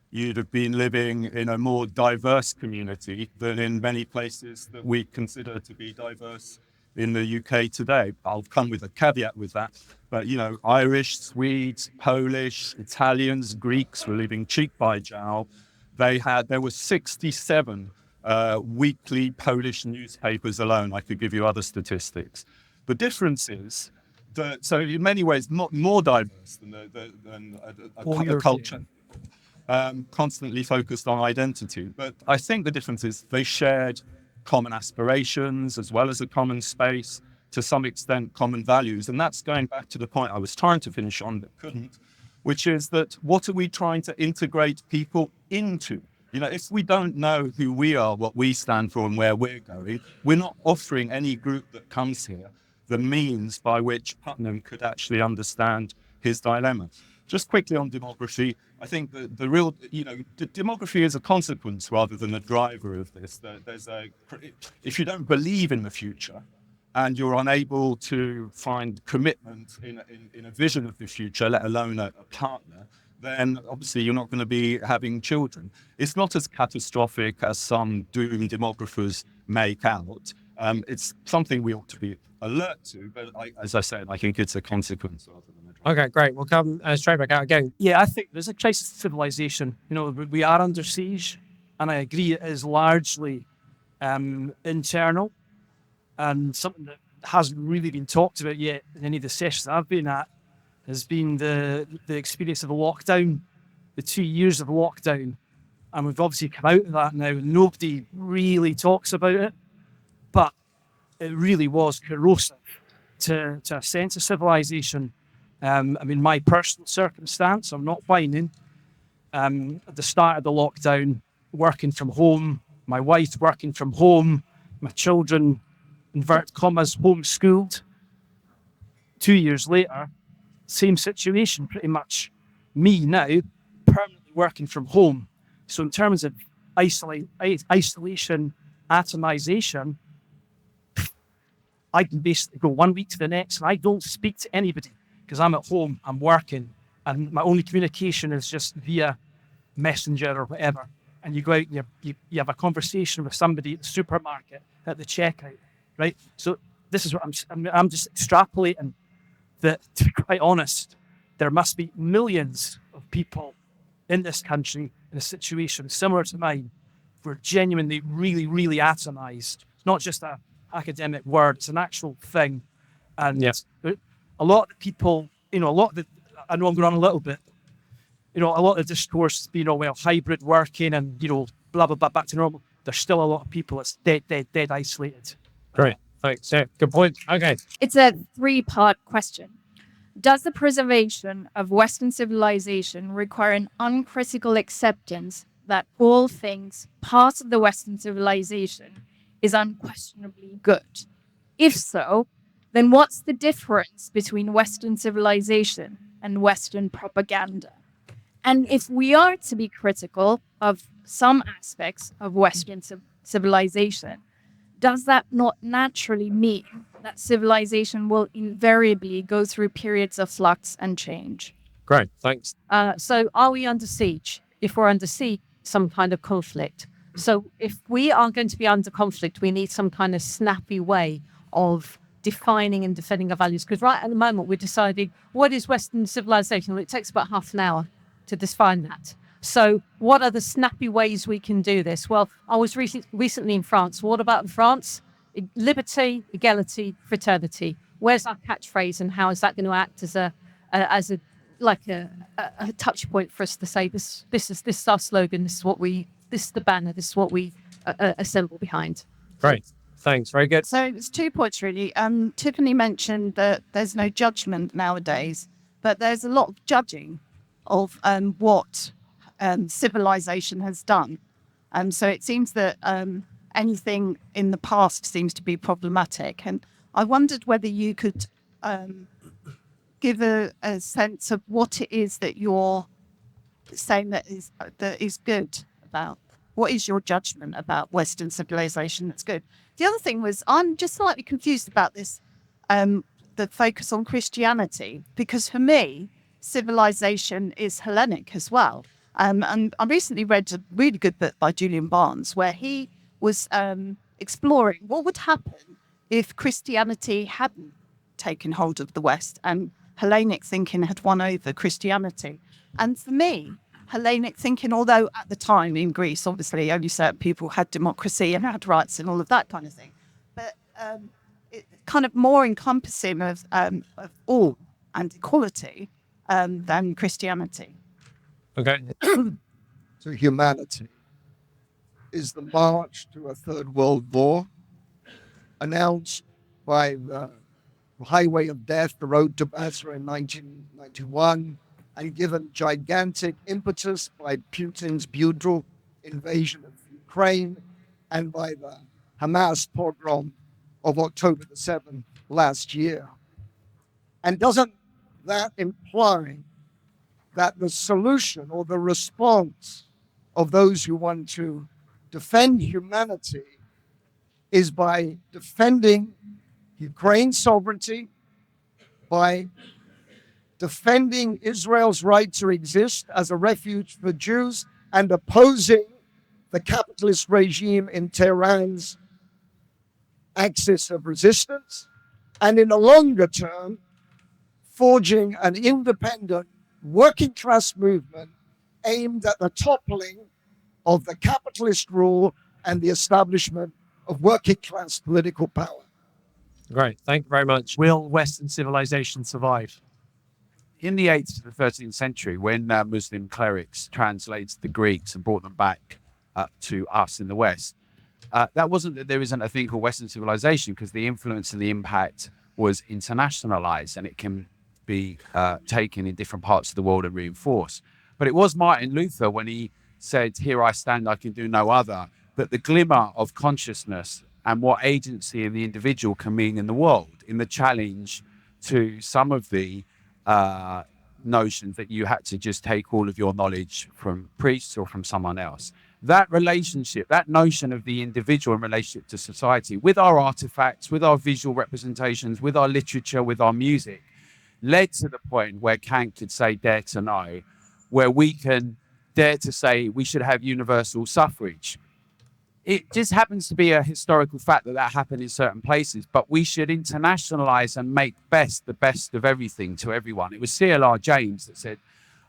you'd have been living in a more diverse community than in many places that we consider to be diverse in the UK today. I'll come with a caveat with that. But, Irish, Swedes, Polish, Italians, Greeks were living cheek by jowl. There were 67 weekly Polish newspapers alone. I could give you other statistics. The difference is that, so in many ways, more diverse than a culture constantly focused on identity. But I think the difference is they shared common aspirations as well as a common space, to some extent common values. And that's going back to the point I was trying to finish on but couldn't, which is that what are we trying to integrate people into? If we don't know who we are, what we stand for and where we're going, we're not offering any group that comes here the means by which Putnam could actually understand his dilemma. Just quickly on demography, I think that the real, demography is a consequence rather than a driver of this. If you don't believe in the future and you're unable to find commitment in a vision of the future, let alone a partner, then obviously you're not going to be having children. It's not as catastrophic as some doom demographers make out. It's something we ought to be alert to, but as I said, I think it's a consequence rather than a driver. Okay, great. We'll come straight back out again. Yeah, I think there's a crisis of civilization. We are under siege, and I agree it is largely internal, and something that hasn't really been talked about yet in any of the sessions I've been at has been the experience of the lockdown, the 2 years of lockdown. And we've obviously come out of that now, and nobody really talks about it, but it really was corrosive to a sense of civilization. My personal circumstance, I'm not whining, at the start of the lockdown, working from home, my wife working from home, my children, invert commas, homeschooled. 2 years later, same situation pretty much. Me now, permanently working from home. So in terms of isolation, atomization, I can basically go 1 week to the next and I don't speak to anybody because I'm at home, I'm working, and my only communication is just via messenger or whatever. And you go out and you have a conversation with somebody at the supermarket at the checkout, right? So this is what I'm just extrapolating that, to be quite honest, there must be millions of people in this country in a situation similar to mine. We're genuinely, really, really atomized. It's not just an academic word, it's an actual thing. And a lot of the people, I know I'm going on a little bit, a lot of discourse, well, hybrid working and, blah, blah, blah, back to normal. There's still a lot of people that's dead isolated. Great. Thanks. Yeah, good point. Okay. It's a 3-part question. Does the preservation of Western civilization require an uncritical acceptance that all things part of the Western civilization is unquestionably good? If so, then what's the difference between Western civilization and Western propaganda? And if we are to be critical of some aspects of Western civilization, does that not naturally mean that civilization will invariably go through periods of flux and change? Great. Thanks. So are we under siege? If we're under siege, some kind of conflict. So if we are going to be under conflict, we need some kind of snappy way of defining and defending our values. Because right at the moment, we're deciding what is Western civilization. Well, it takes about half an hour to define that. So what are the snappy ways we can do this? Well, I was recently in France. What about in France? Liberty, equality, fraternity. Where's our catchphrase, and how is that going to act as a touch point for us to say this is our slogan, this is the banner, this is what we assemble behind. Great. Thanks. Very good. So it's 2 points really. Tiffany mentioned that there's no judgment nowadays, but there's a lot of judging of what civilization has done. So it seems that anything in the past seems to be problematic. And I wondered whether you could give a sense of what it is that you're saying that is good about. What is your judgment about Western civilization that's good? The other thing was, I'm just slightly confused about this, the focus on Christianity, because for me, civilization is Hellenic as well. And I recently read a really good book by Julian Barnes, where he was exploring what would happen if Christianity hadn't taken hold of the West and Hellenic thinking had won over Christianity. And for me, Hellenic thinking, although at the time in Greece, obviously only certain people had democracy and had rights and all of that kind of thing, but it kind of more encompassing of all and equality than Christianity. Okay. To humanity is the march to a third world war announced by the Highway of Death, the Road to Basra in 1991, and given gigantic impetus by Putin's brutal invasion of Ukraine and by the Hamas pogrom of October the 7th last year. And doesn't that imply that the solution or the response of those who want to defend humanity is by defending Ukraine's sovereignty, by defending Israel's right to exist as a refuge for Jews, and opposing the capitalist regime in Tehran's axis of resistance, and in the longer term, forging an independent working class movement aimed at the toppling of the capitalist rule and the establishment of working class political power. Great. Thank you very much. Will Western civilization survive? In the 8th to the 13th century, when Muslim clerics translated the Greeks and brought them back to us in the West, that wasn't that there isn't a thing called Western civilization, because the influence and the impact was internationalized and it can be taken in different parts of the world and reinforced. But it was Martin Luther when he said, "Here I stand, I can do no other," that the glimmer of consciousness and what agency in the individual can mean in the world, in the challenge to some of the notions that you had to just take all of your knowledge from priests or from someone else. That relationship, that notion of the individual in relationship to society, with our artifacts, with our visual representations, with our literature, with our music, led to the point where Kant could say dare to know, where we can dare to say we should have universal suffrage. It just happens to be a historical fact that happened in certain places, but we should internationalize and make the best of everything to everyone. It was C.L.R. James that said,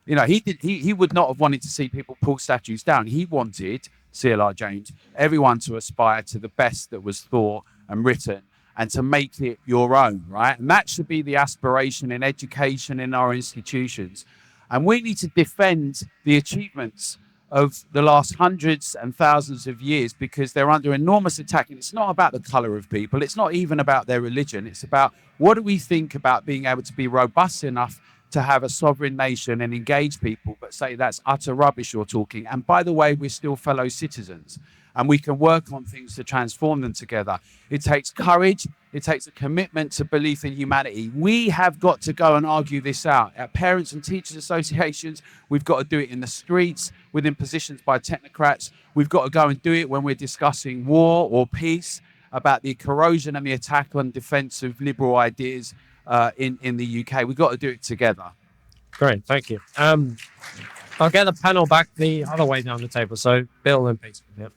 you know, he would not have wanted to see people pull statues down. He wanted, C.L.R. James, everyone to aspire to the best that was thought and written and to make it your own, right? And that should be the aspiration in education, in our institutions. And we need to defend the achievements of the last hundreds and thousands of years because they're under enormous attack. And it's not about the color of people. It's not even about their religion. It's about what do we think about being able to be robust enough to have a sovereign nation and engage people, but say that's utter rubbish you're talking. And by the way, we're still fellow citizens and we can work on things to transform them together. It takes courage. It takes a commitment to belief in humanity. We have got to go and argue this out. At parents and teachers associations, we've got to do it in the streets, within positions by technocrats. We've got to go and do it when we're discussing war or peace, about the corrosion and the attack on defense of liberal ideas in the UK. We've got to do it together. Great, thank you. I'll get the panel back the other way down the table. So Bill and Peter. Yep.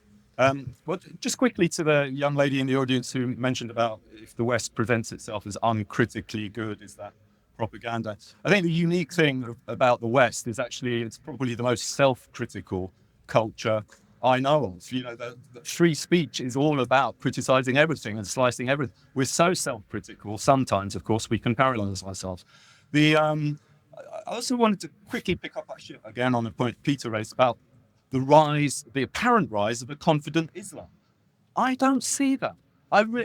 Well, just quickly to the young lady in the audience who mentioned about if the West presents itself as uncritically good, is that propaganda? I think the unique thing about the West is actually it's probably the most self-critical culture I know of. You know, the free speech is all about criticizing everything and slicing everything. We're so self-critical. Sometimes, of course, we can paralyze ourselves. I also wanted to quickly pick up actually again on the point Peter raised about the apparent rise of a confident Islam. I don't see that. And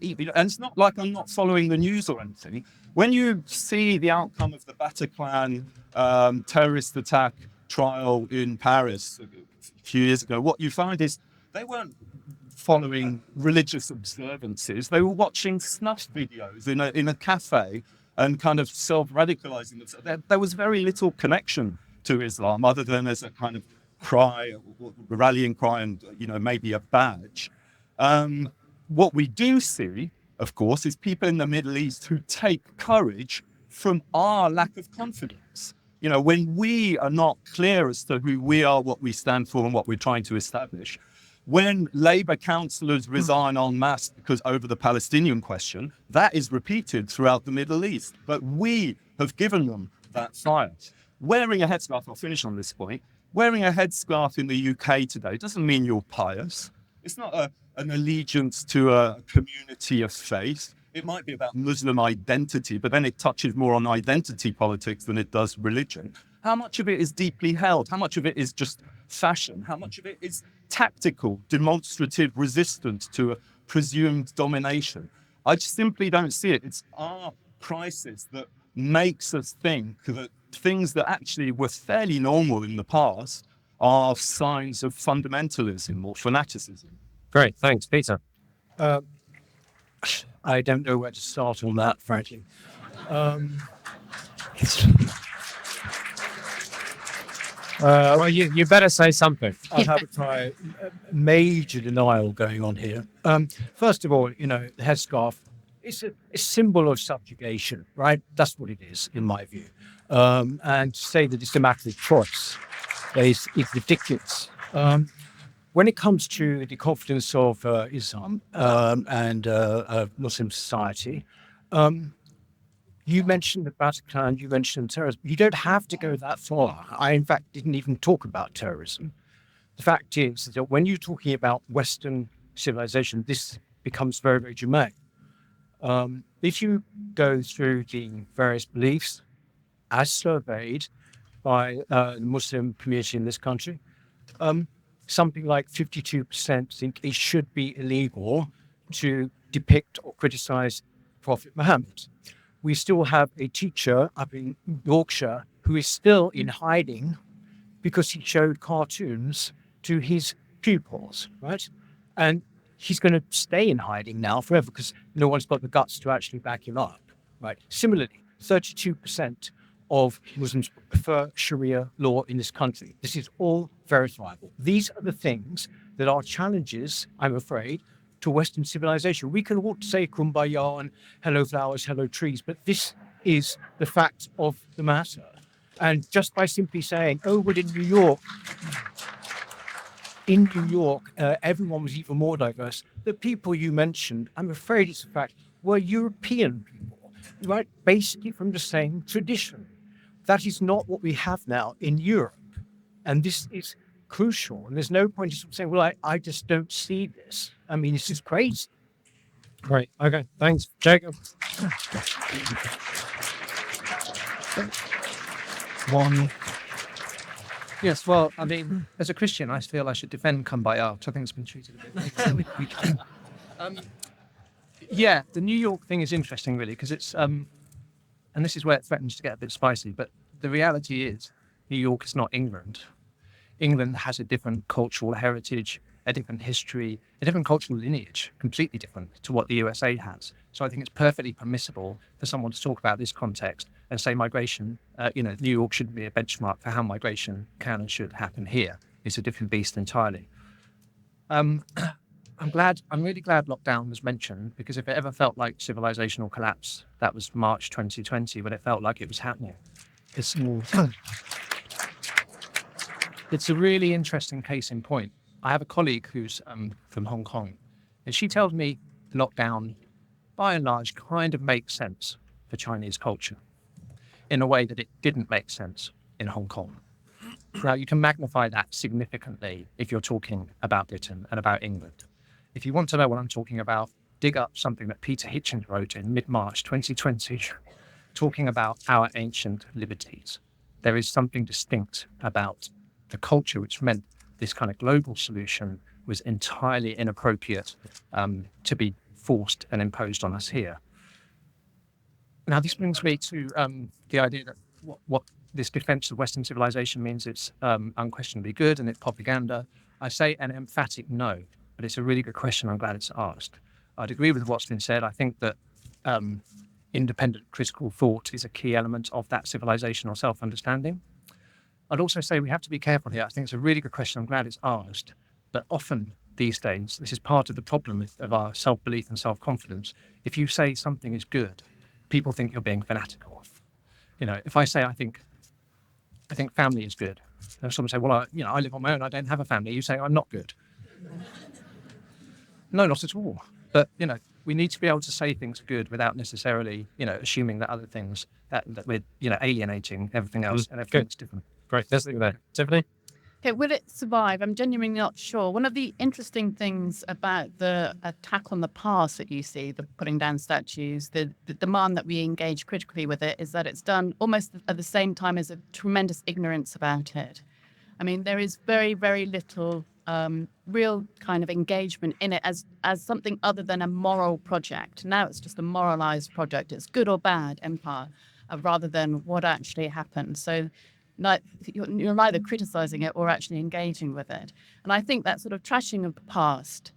it's not like I'm not following the news or anything. When you see the outcome of the Bataclan terrorist attack trial in Paris a few years ago, what you find is they weren't following religious observances. They were watching snuff videos in a cafe and kind of self-radicalizing themselves. There was very little connection to Islam other than as a kind of cry, a rallying cry, and maybe a badge. What we do see, of course, is people in the Middle East who take courage from our lack of confidence. When we are not clear as to who we are, what we stand for, and what we're trying to establish. When Labour councillors resign en masse because over the Palestinian question, that is repeated throughout the Middle East. But we have given them that fire. Wearing a headscarf, I'll finish on this point, wearing a headscarf in the UK today doesn't mean you're pious. It's not an allegiance to a community of faith. It might be about Muslim identity, but then it touches more on identity politics than it does religion. How much of it is deeply held? How much of it is just fashion? How much of it is tactical, demonstrative resistance to a presumed domination? I just simply don't see it. It's our crisis that makes us think that things that actually were fairly normal in the past are signs of fundamentalism or fanaticism. Great, thanks, Peter. I don't know where to start on that, frankly. Well, you better say something. I have a try. Major denial going on here. First of all, the headscarf, it's a symbol of subjugation, right? That's what it is, in my view. And to say that it's a matter of choice is ridiculous. When it comes to the confidence of Islam and Muslim society, you mentioned the Bataclan, you mentioned terrorism. You don't have to go that far. I, in fact, didn't even talk about terrorism. The fact is that when you're talking about Western civilization, this becomes very, very germane. If you go through the various beliefs as surveyed by the Muslim community in this country, something like 52% think it should be illegal to depict or criticize Prophet Muhammad. We still have a teacher up in Yorkshire who is still in hiding because he showed cartoons to his pupils, right? And he's going to stay in hiding now forever because no one's got the guts to actually back him up, right? Similarly, 32% of Muslims prefer Sharia law in this country. This is all verifiable. These are the things that are challenges, I'm afraid, to Western civilization. We can all say kumbaya and hello flowers, hello trees, but this is the fact of the matter. And just by simply saying, oh, but in New York, everyone was even more diverse. The people you mentioned, I'm afraid it's a fact, were European people, right? Basically from the same tradition. That is not what we have now in Europe. And this is crucial. And there's no point in saying, well, I just don't see this. I mean, this is crazy. Great. Okay. Thanks, Jacob. One. Yes, well, I mean, as a Christian, I feel I should defend Kumbaya, which I think has been treated a bit. Yeah, the New York thing is interesting, really, because it's, and this is where it threatens to get a bit spicy, but the reality is New York is not England. England has a different cultural heritage, a different history, a different cultural lineage, completely different to what the USA has. So I think it's perfectly permissible for someone to talk about this context and say migration, New York should be a benchmark for how migration can and should happen here. It's a different beast entirely. I'm really glad lockdown was mentioned, because if it ever felt like civilizational collapse, that was March 2020 when it felt like it was happening. It's a really interesting case in point. I have a colleague who's from Hong Kong, and she tells me lockdown, by and large, kind of makes sense for Chinese culture in a way that it didn't make sense in Hong Kong. Now, you can magnify that significantly if you're talking about Britain and about England. If you want to know what I'm talking about, dig up something that Peter Hitchens wrote in mid-March 2020, talking about our ancient liberties. There is something distinct about the culture which meant this kind of global solution was entirely inappropriate to be forced and imposed on us here. Now, this brings me to the idea that what this defense of Western civilization means it's unquestionably good and it's propaganda. I say an emphatic no, but it's a really good question. I'm glad it's asked. I'd agree with what's been said. I think that independent critical thought is a key element of that civilization or self-understanding. I'd also say we have to be careful here. I think it's a really good question. I'm glad it's asked. But often these days, this is part of the problem of our self-belief and self-confidence. If you say something is good, people think you're being fanatical. If I say I think family is good, and someone say, well, I live on my own, I don't have a family. You say I'm not good. No, not at all. But we need to be able to say things are good without necessarily assuming that other things that we're alienating everything else and everything's different. Great. Let's leave it there. Tiffany? Okay, will it survive? I'm genuinely not sure. One of the interesting things about the attack on the past that you see, the putting down statues, the demand that we engage critically with it, is that it's done almost at the same time as a tremendous ignorance about it. I mean, there is very, very little real kind of engagement in it as something other than a moral project. Now it's just a moralized project. It's good or bad empire, rather than what actually happened. So you're neither criticizing it or actually engaging with it. And I think that sort of trashing of the past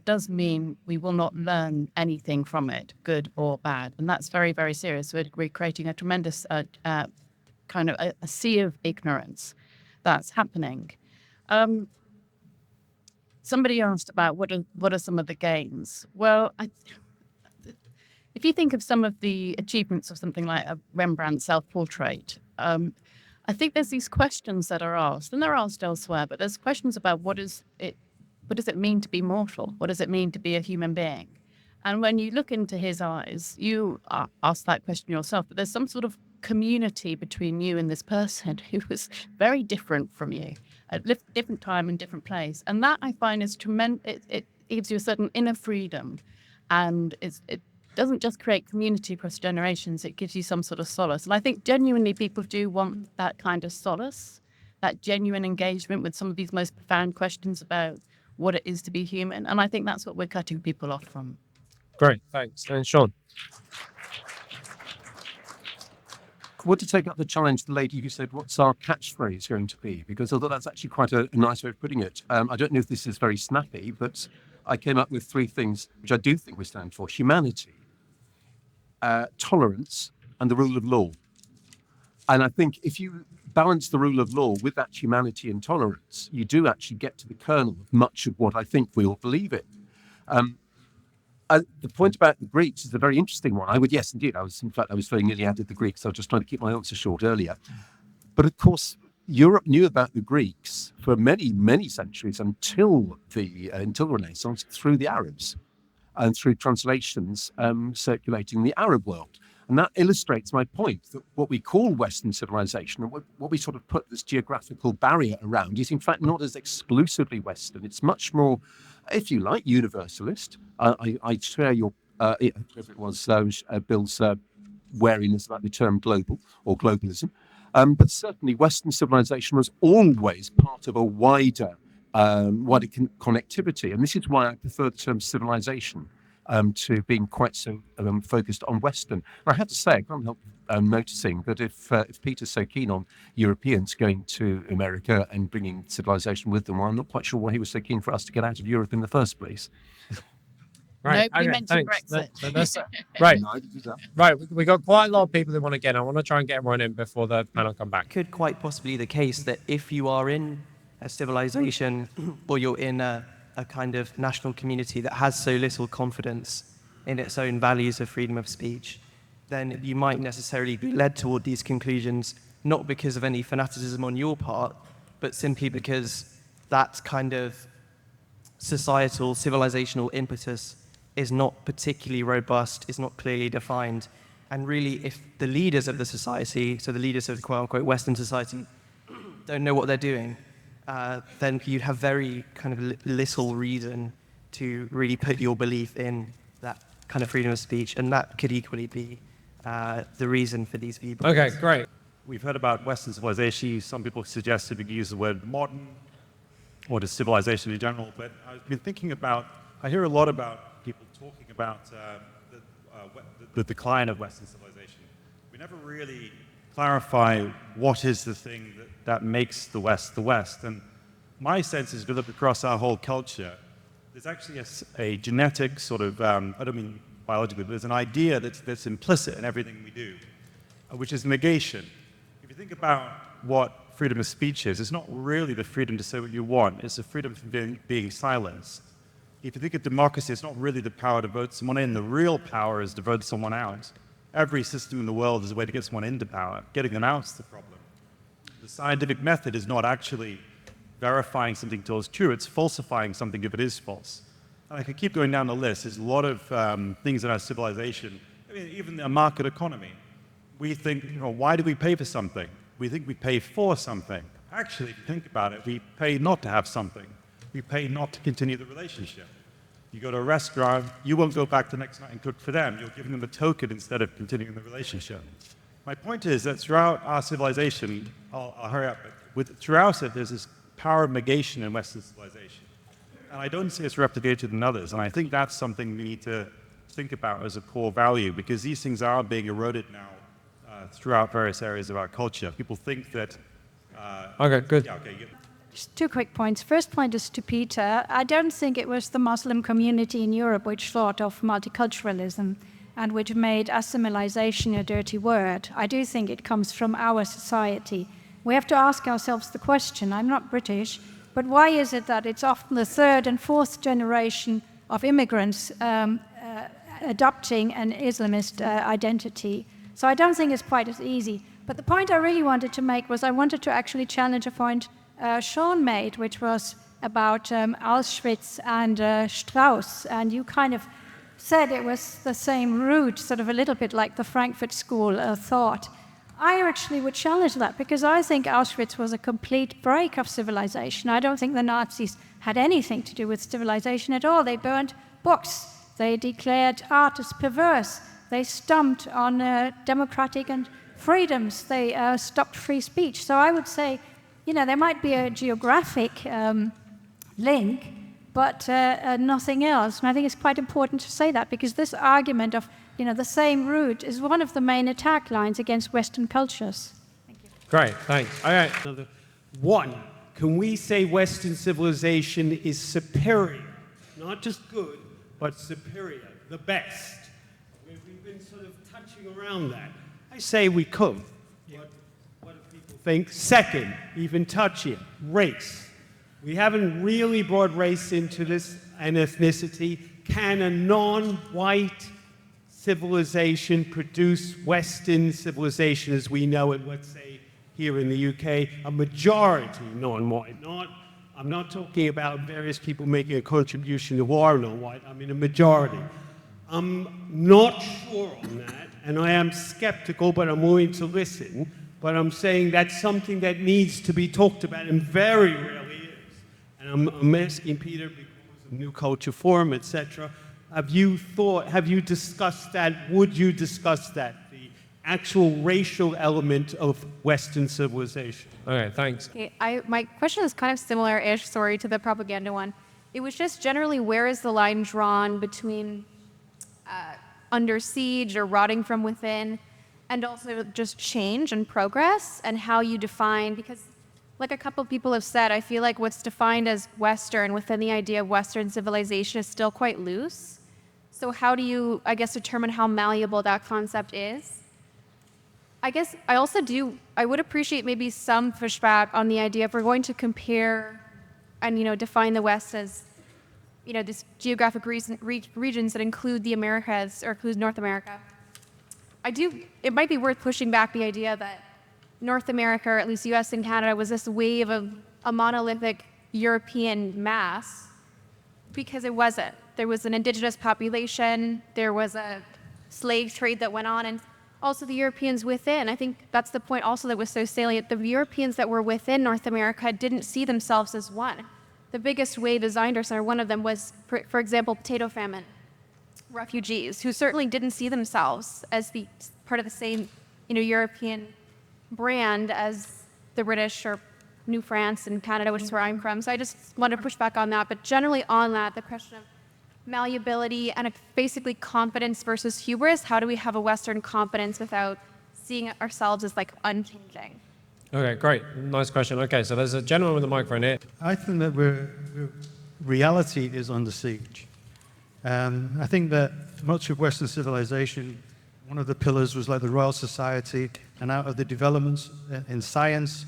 does mean we will not learn anything from it, good or bad. And that's very, very serious. We're creating a tremendous kind of a sea of ignorance that's happening. Somebody asked about what are some of the gains. Well, if you think of some of the achievements of something like a Rembrandt self-portrait, I think there's these questions that are asked, and they're asked elsewhere, but there's questions about what does it mean to be mortal? What does it mean to be a human being? And when you look into his eyes, you ask that question yourself, but there's some sort of community between you and this person who was very different from you at different time and different place. And that I find is tremendous. It gives you a certain inner freedom, and it doesn't just create community across generations, it gives you some sort of solace. And I think genuinely people do want that kind of solace, that genuine engagement with some of these most profound questions about what it is to be human. And I think that's what we're cutting people off from. Great. Thanks. And Sean? want to take up the challenge, the lady who said, what's our catchphrase going to be? Because although that's actually quite a nice way of putting it, I don't know if this is very snappy, but I came up with 3 things which I do think we stand for: humanity, tolerance, and the rule of law. And I think if you balance the rule of law with that humanity and tolerance, you do actually get to the kernel of much of what I think we all believe in. The point about the Greeks is a very interesting one. Yes, indeed. I was very nearly added the Greeks. I was just trying to keep my answer short earlier. But of course, Europe knew about the Greeks for many, many centuries until the Renaissance, through the Arabs and through translations circulating in the Arab world. And that illustrates my point that what we call Western civilization, and what we sort of put this geographical barrier around, is in fact not as exclusively Western. It's much more, if you like, universalist. I share your, if it was Bill's wariness about the term global or globalism. But certainly Western civilization was always part of a wider connectivity. And this is why I prefer the term civilization to being quite so focused on Western. And I have to say, I can't help noticing that if Peter's so keen on Europeans going to America and bringing civilization with them, well, I'm not quite sure why he was so keen for us to get out of Europe in the first place. Right. Nobody Okay, mentioned thanks. Brexit. Right. Right. We got quite a lot of people who want to get in. I want to try and get everyone in before the panel come back. Could quite possibly be the case that if you are in a civilization or you're in a kind of national community that has so little confidence in its own values of freedom of speech, then you might necessarily be led toward these conclusions, not because of any fanaticism on your part, but simply because that kind of societal, civilizational impetus is not particularly robust, is not clearly defined. And really, if the leaders of the society, so the leaders of the quote-unquote Western society, don't know what they're doing, then you'd have very kind of little reason to really put your belief in that kind of freedom of speech, and that could equally be the reason for these viewpoints. Okay, great. We've heard about Western civilization. Some people suggested we could use the word modern or just civilization in general, but I've been thinking about, I hear a lot about people talking about the decline of Western civilization. We never really clarify what is the thing that makes the West the West. And my sense is, if you look across our whole culture, there's actually a genetic sort of, I don't mean biologically, but there's an idea that's implicit in everything we do, which is negation. If you think about what freedom of speech is, it's not really the freedom to say what you want, it's the freedom from being silenced. If you think of democracy, it's not really the power to vote someone in, the real power is to vote someone out. Every system in the world is a way to get someone into power. Getting them out is the problem. The scientific method is not actually verifying something till it's true, it's falsifying something if it is false. And I could keep going down the list. There's a lot of things in our civilization, I mean, even the market economy. We think, why do we pay for something? We think we pay for something. Actually, if you think about it, we pay not to have something. We pay not to continue the relationship. You go to a restaurant, you won't go back the next night and cook for them. You're giving them a token instead of continuing the relationship. My point is that throughout our civilization, I'll hurry up, but throughout it, there's this power of negation in Western civilization. And I don't see it's replicated in others. And I think that's something we need to think about as a core value, because these things are being eroded now throughout various areas of our culture. People think that... okay, good. Yeah, okay, Just 2 quick points. First point is to Peter. I don't think it was the Muslim community in Europe which thought of multiculturalism and which made assimilation a dirty word. I do think it comes from our society. We have to ask ourselves the question, I'm not British, but why is it that it's often the 3rd and 4th generation of immigrants adopting an Islamist identity? So I don't think it's quite as easy. But the point I really wanted to make was I wanted to actually challenge a point Sean made, which was about Auschwitz and Strauss, and you kind of said it was the same root, sort of a little bit like the Frankfurt School thought. I actually would challenge that, because I think Auschwitz was a complete break of civilization. I don't think the Nazis had anything to do with civilization at all. They burned books. They declared art as perverse. They stomped on democratic and freedoms. They stopped free speech. So I would say, there might be a geographic link, but nothing else. And I think it's quite important to say that, because this argument of the same route is one of the main attack lines against Western cultures. Great, thanks. All right. One, can we say Western civilization is superior? Not just good, but superior, the best. We've been sort of touching around that. I say we could. What do people think? Second, even touchier, race. We haven't really brought race into this and ethnicity. Can a non-white civilization produce Western civilization as we know it, let's say, here in the UK, a majority non-white? I'm not talking about various people making a contribution to war non-white, I mean a majority. I'm not sure on that, and I am skeptical, but I'm willing to listen. But I'm saying that's something that needs to be talked about, and very rarely is. And I'm asking Peter, because of New Culture Forum, etc., have you discussed that? Would you discuss that? The actual racial element of Western civilization. Okay, thanks. Okay, my question is kind of similar-ish, sorry, to the propaganda one. It was just generally, where is the line drawn between under siege or rotting from within, and also just change and progress, and how you define, because like a couple people have said, I feel like what's defined as Western within the idea of Western civilization is still quite loose. So how do you, I guess, determine how malleable that concept is? I guess I would appreciate maybe some pushback on the idea if we're going to compare and, define the West as, this geographic regions that include the Americas or include North America. It might be worth pushing back the idea that North America, or at least US and Canada, was this wave of a monolithic European mass, because it wasn't. There was an indigenous population, there was a slave trade that went on, and also the Europeans within. I think that's the point also that was so salient. The Europeans that were within North America didn't see themselves as one. The biggest wave, as I understand, one of them was, for example, potato famine. Refugees, who certainly didn't see themselves as the part of the same, European brand as the British or New France and Canada, which is where I'm from. So I just want to push back on that. But generally on that, the question of malleability and basically confidence versus hubris. How do we have a Western confidence without seeing ourselves as unchanging? Okay, great. Nice question. Okay, so there's a gentleman with a microphone here. I think that reality is under siege. I think that much of Western civilization, one of the pillars was like the Royal Society, and out of the developments in science,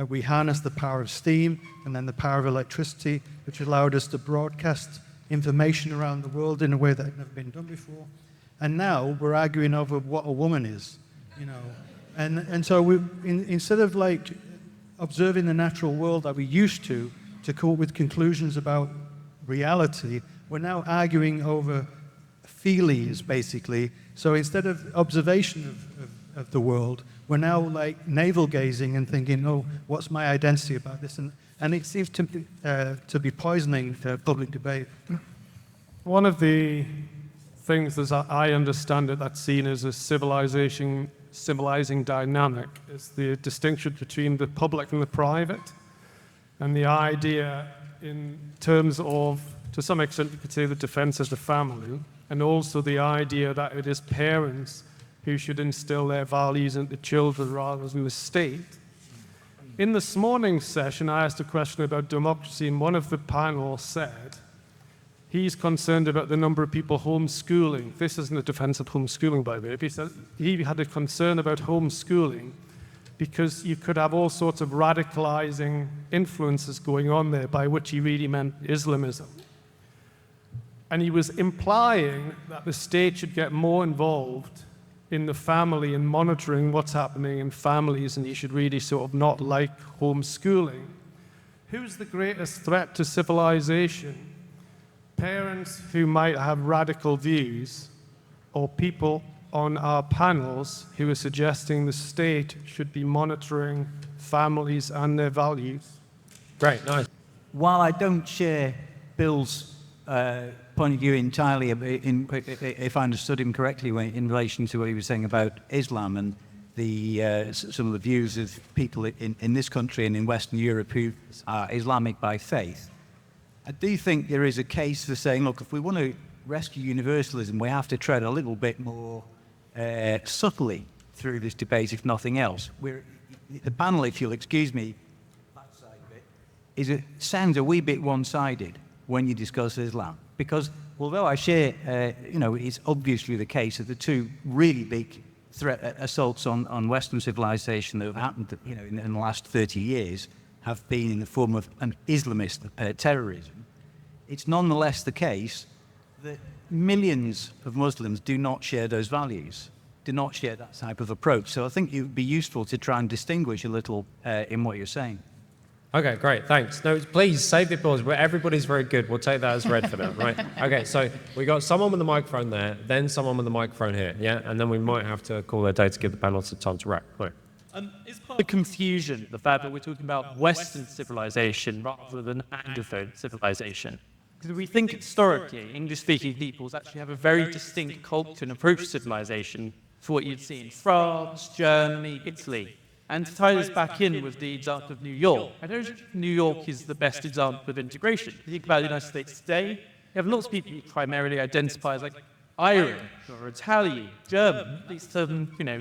we harnessed the power of steam and then the power of electricity, which allowed us to broadcast information around the world in a way that had never been done before. And now we're arguing over what a woman is, And so instead of observing the natural world that we used to come up with conclusions about reality, we're now arguing over feelings, basically. So instead of observation of the world, we're now navel gazing and thinking, oh, what's my identity about this? And it seems to be poisoning public debate. One of the things, as I understand it, that's seen as a civilizing dynamic is the distinction between the public and the private, and the idea in terms of, to some extent, you could say the defense of the family, and also the idea that it is parents who should instill their values into children rather than the state. In this morning's session, I asked a question about democracy, and one of the panel said he's concerned about the number of people homeschooling. This isn't a defense of homeschooling, by the way. He said he had a concern about homeschooling because you could have all sorts of radicalizing influences going on there, by which he really meant Islamism. And he was implying that the state should get more involved in the family and monitoring what's happening in families, and you should really sort of not like homeschooling. Who's the greatest threat to civilization? Parents who might have radical views, or people on our panels who are suggesting the state should be monitoring families and their values? Great, nice. While I don't share Bill's point of view entirely, if I understood him correctly, in relation to what he was saying about Islam and some of the views of people in this country and in Western Europe who are Islamic by faith, I do think there is a case for saying, look, if we want to rescue universalism, we have to tread a little bit more subtly through this debate, if nothing else. The panel, if you'll excuse me, that side of it, it sounds a wee bit one-sided when you discuss Islam. Because although I share, it's obviously the case that the two really big assaults on Western civilization that have happened, in the last 30 years have been in the form of an Islamist terrorism. It's nonetheless the case that millions of Muslims do not share those values, do not share that type of approach. So I think it would be useful to try and distinguish a little in what you're saying. Okay, great, thanks. No, please save the applause. Everybody's very good. We'll take that as read for them, right? Okay, so we got someone with the microphone there, then someone with the microphone here, yeah? And then we might have to call their day to give the panel some time to wrap. Right. Is part of the confusion the fact that we're talking about Western civilization rather than Anglophone civilization? Because we think historically, English-speaking peoples actually have a very distinct culture and approach to civilization for what you'd see in France, Germany, Italy. And to tie this back in with the example of New York, I don't think New York is the best example of integration. If you think about the United States today, you have lots of people who primarily identify as like Irish or Italian, German, these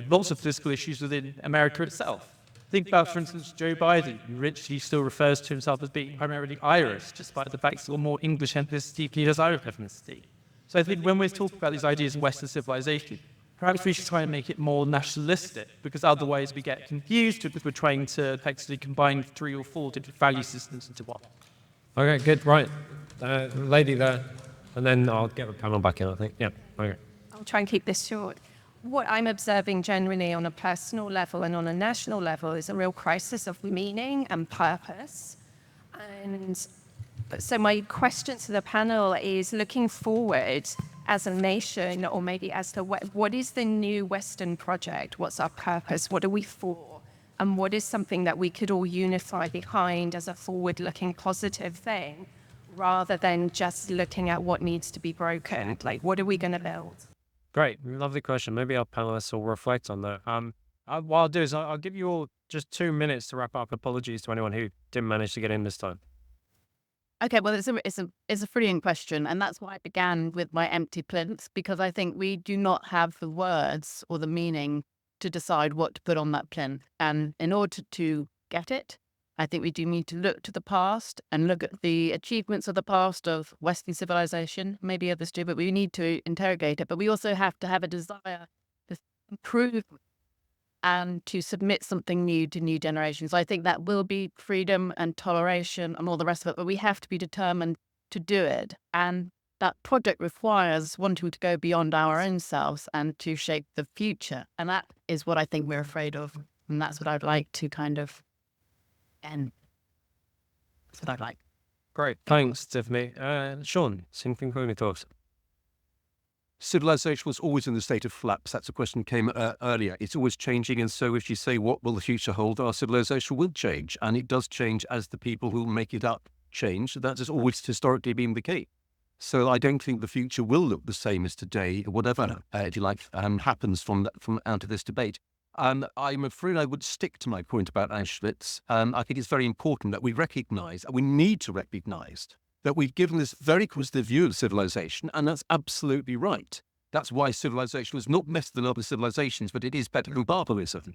lots of political issues within America itself. Think about, for instance, Joe Biden, who richly still refers to himself as being primarily Irish, despite the fact he's got more English ethnicity than he does Irish ethnicity. So I think when we're talking about these ideas of Western civilization, perhaps we should try and make it more nationalistic, because otherwise we get confused because we're trying to effectively combine 3 or 4 different value systems into one. Okay, good, right. Lady there, and then I'll get the panel back in, I think. Yeah, okay. I'll try and keep this short. What I'm observing generally on a personal level and on a national level is a real crisis of meaning and purpose. And so my question to the panel is, looking forward as a nation, or maybe as to what is the new Western project? What's our purpose? What are we for? And what is something that we could all unify behind as a forward-looking positive thing, rather than just looking at what needs to be broken? Like, what are we going to build? Great, lovely question. Maybe our panelists will reflect on that. What I'll do is I'll give you all just 2 minutes to wrap up. Apologies to anyone who didn't manage to get in this time. Okay, well, it's a brilliant question, and that's why I began with my empty plinth, because I think we do not have the words or the meaning to decide what to put on that plinth. And in order to get it, I think we do need to look to the past and look at the achievements of the past of Western civilization. Maybe others do, but we need to interrogate it. But we also have to have a desire to improve and to submit something new to new generations. I think that will be freedom and toleration and all the rest of it, but we have to be determined to do it. And that project requires wanting to go beyond our own selves and to shape the future. And that is what I think we're afraid of. And that's what I'd like to kind of end. That's what I'd like. Great, thanks, Tiffany. Sean, same thing for me, thoughts. Civilization was always in the state of flux. That's a question that came earlier. It's always changing, and so if you say, what will the future hold, our civilization will change, and it does change as the people who make it up change. That has always historically been the case. So I don't think the future will look the same as today, whatever, if you like, happens from out of this debate. I'm afraid I would stick to my point about Auschwitz. I think it's very important that we recognize, we need to recognize, that we've given this very positive view of civilization, and that's absolutely right. That's why civilization was not better than other civilizations, but it is better than barbarism.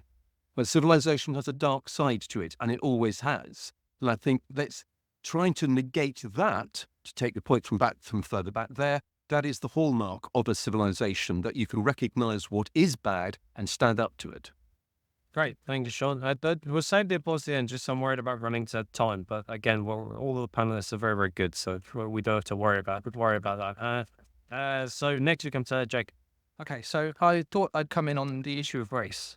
But civilization has a dark side to it, and it always has. And I think that's trying to negate that, to take the point from further back there, that is the hallmark of a civilization, that you can recognize what is bad and stand up to it. Great, thank you, Sean. We'll save the applause at the end, just I'm worried about running to time. But again, all of the panelists are very, very good, so we don't have to worry about that. So next we come to Jake. Okay, so I thought I'd come in on the issue of race,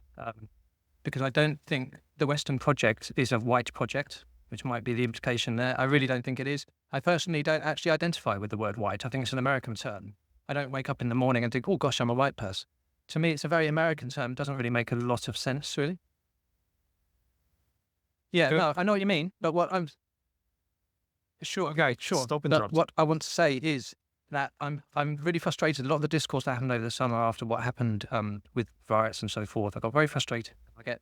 because I don't think the Western project is a white project, which might be the implication there. I really don't think it is. I personally don't actually identify with the word white. I think it's an American term. I don't wake up in the morning and think, oh gosh, I'm a white person. To me, it's a very American term. It doesn't really make a lot of sense, really. Yeah, no, I know what you mean, but what I'm... Sure, okay, sure. Stop but interrupting. what I want to say is that I'm really frustrated. A lot of the discourse that happened over the summer after what happened with riots and so forth, I got very frustrated. I get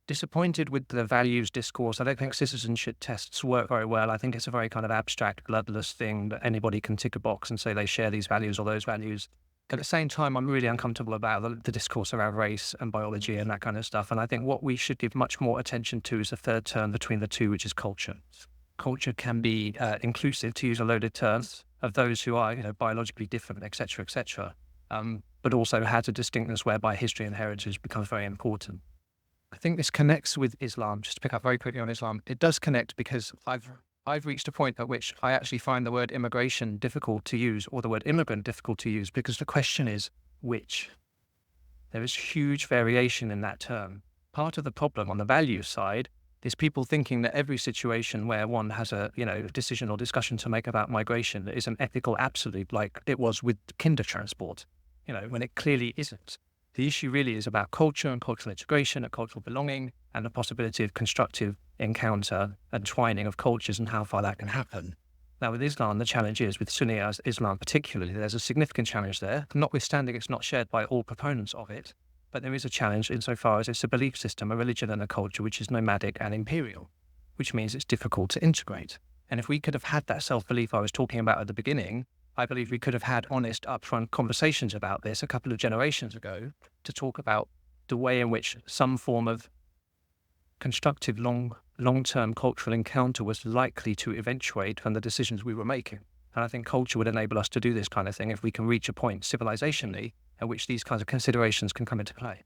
disappointed with the values discourse. I don't think citizenship tests work very well. I think it's a very kind of abstract, bloodless thing that anybody can tick a box and say they share these values or those values. At the same time, I'm really uncomfortable about the discourse around race and biology and that kind of stuff. And I think what we should give much more attention to is the third term between the two, which is culture. Culture can be inclusive, to use a loaded term, of those who are, biologically different, etc., etc. But also has a distinctness whereby history and heritage becomes very important. I think this connects with Islam. Just to pick up very quickly on Islam, it does connect because I've reached a point at which I actually find the word immigration difficult to use, or the word immigrant difficult to use, because the question is which. There is huge variation in that term. Part of the problem on the value side is people thinking that every situation where one has a decision or discussion to make about migration is an ethical absolute, like it was with kinder transport, when it clearly isn't. The issue really is about culture and cultural integration and cultural belonging and the possibility of constructive encounter and twining of cultures and how far that can happen. Now, with Islam, the challenge is, with Sunni Islam particularly, there's a significant challenge there, notwithstanding it's not shared by all proponents of it, but there is a challenge insofar as it's a belief system, a religion and a culture which is nomadic and imperial, which means it's difficult to integrate. And if we could have had that self-belief I was talking about at the beginning, I believe we could have had honest, upfront conversations about this a couple of generations ago to talk about the way in which some form of constructive long-term cultural encounter was likely to eventuate from the decisions we were making. And I think culture would enable us to do this kind of thing if we can reach a point civilizationally at which these kinds of considerations can come into play.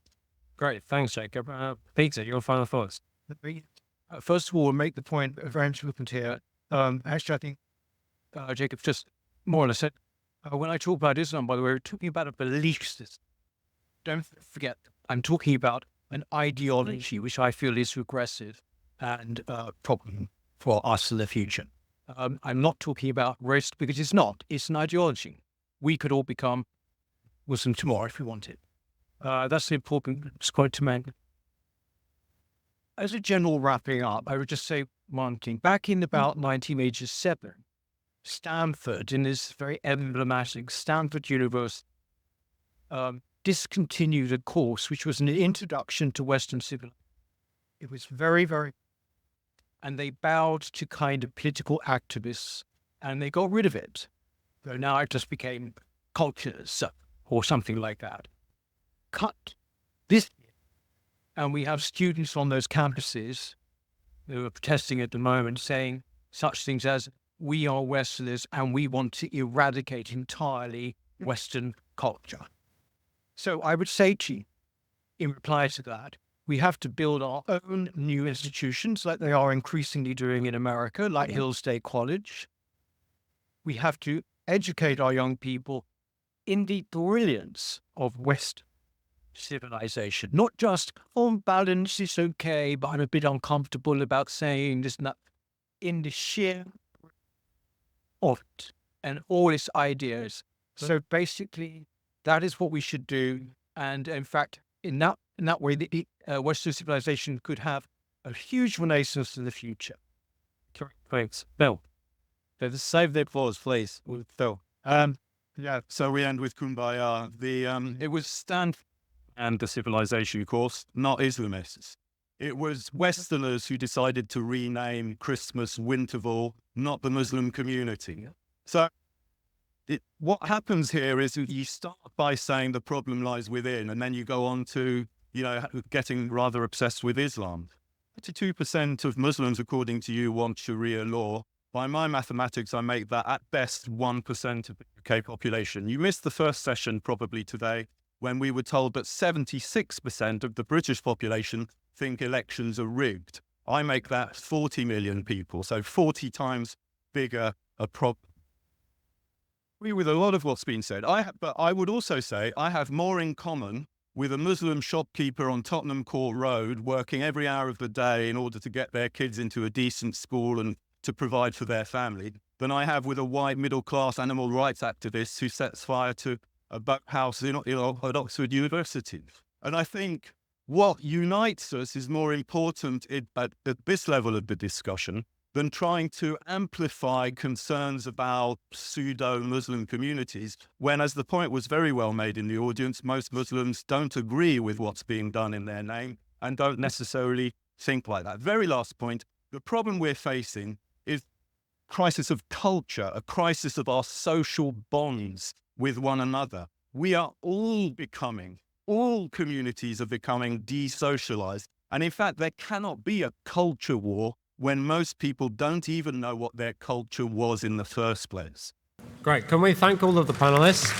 Great, thanks, Jacob. Peter, your final thoughts? First of all, we'll make the point very important here. Actually, I think Jacob just more or less said, when I talk about Islam, by the way, we're talking about a belief system. Don't forget, I'm talking about an ideology which I feel is regressive and a problem for us in the future. I'm not talking about race because it's not. It's an ideology. We could all become Muslim tomorrow if we wanted. That's the important quote to make. As a general wrapping up, I would just say one thing. Back in about 1987, Stanford, in this very emblematic Stanford University, discontinued a course which was an introduction to Western civilization. It was very, very, and they bowed to kind of political activists, and they got rid of it. So now it just became cultures or something like that. Cut this, and we have students on those campuses who are protesting at the moment, saying such things as, we are Westerners and we want to eradicate entirely Western culture. So I would say to you, in reply to that, we have to build our own new institutions like they are increasingly doing in America, like Hillsdale College. We have to educate our young people in the brilliance of Western civilization. Not just, on balance, it's okay, but I'm a bit uncomfortable about saying this and that. In the sheer of it and all its ideas. So basically, that is what we should do. And in fact, in that way, the Western civilization could have a huge renaissance in the future. Thanks. Bill. Save the applause, please. Phil. Yeah, so we end with Kumbaya. It was Stanford and the civilization course, not Islamists. It was Westerners who decided to rename Christmas Winterval, not the Muslim community. So what happens here is you start by saying the problem lies within, and then you go on to, getting rather obsessed with Islam. 32% of Muslims, according to you, want Sharia law. By my mathematics, I make that at best 1% of the UK population. You missed the first session probably today when we were told that 76% of the British population think elections are rigged. I make that 40 million people, so 40 times bigger a problem. I agree with a lot of what's been said. But I would also say I have more in common with a Muslim shopkeeper on Tottenham Court Road working every hour of the day in order to get their kids into a decent school and to provide for their family than I have with a white middle-class animal rights activist who sets fire to a boathouse at Oxford University. And I think what unites us is more important at this level of the discussion than trying to amplify concerns about pseudo-Muslim communities, when, as the point was very well made in the audience, most Muslims don't agree with what's being done in their name and don't necessarily think like that. Very last point, the problem we're facing is crisis of culture, a crisis of our social bonds with one another. We are all communities are becoming desocialized. And in fact, there cannot be a culture war when most people don't even know what their culture was in the first place. Great. Can we thank all of the panelists?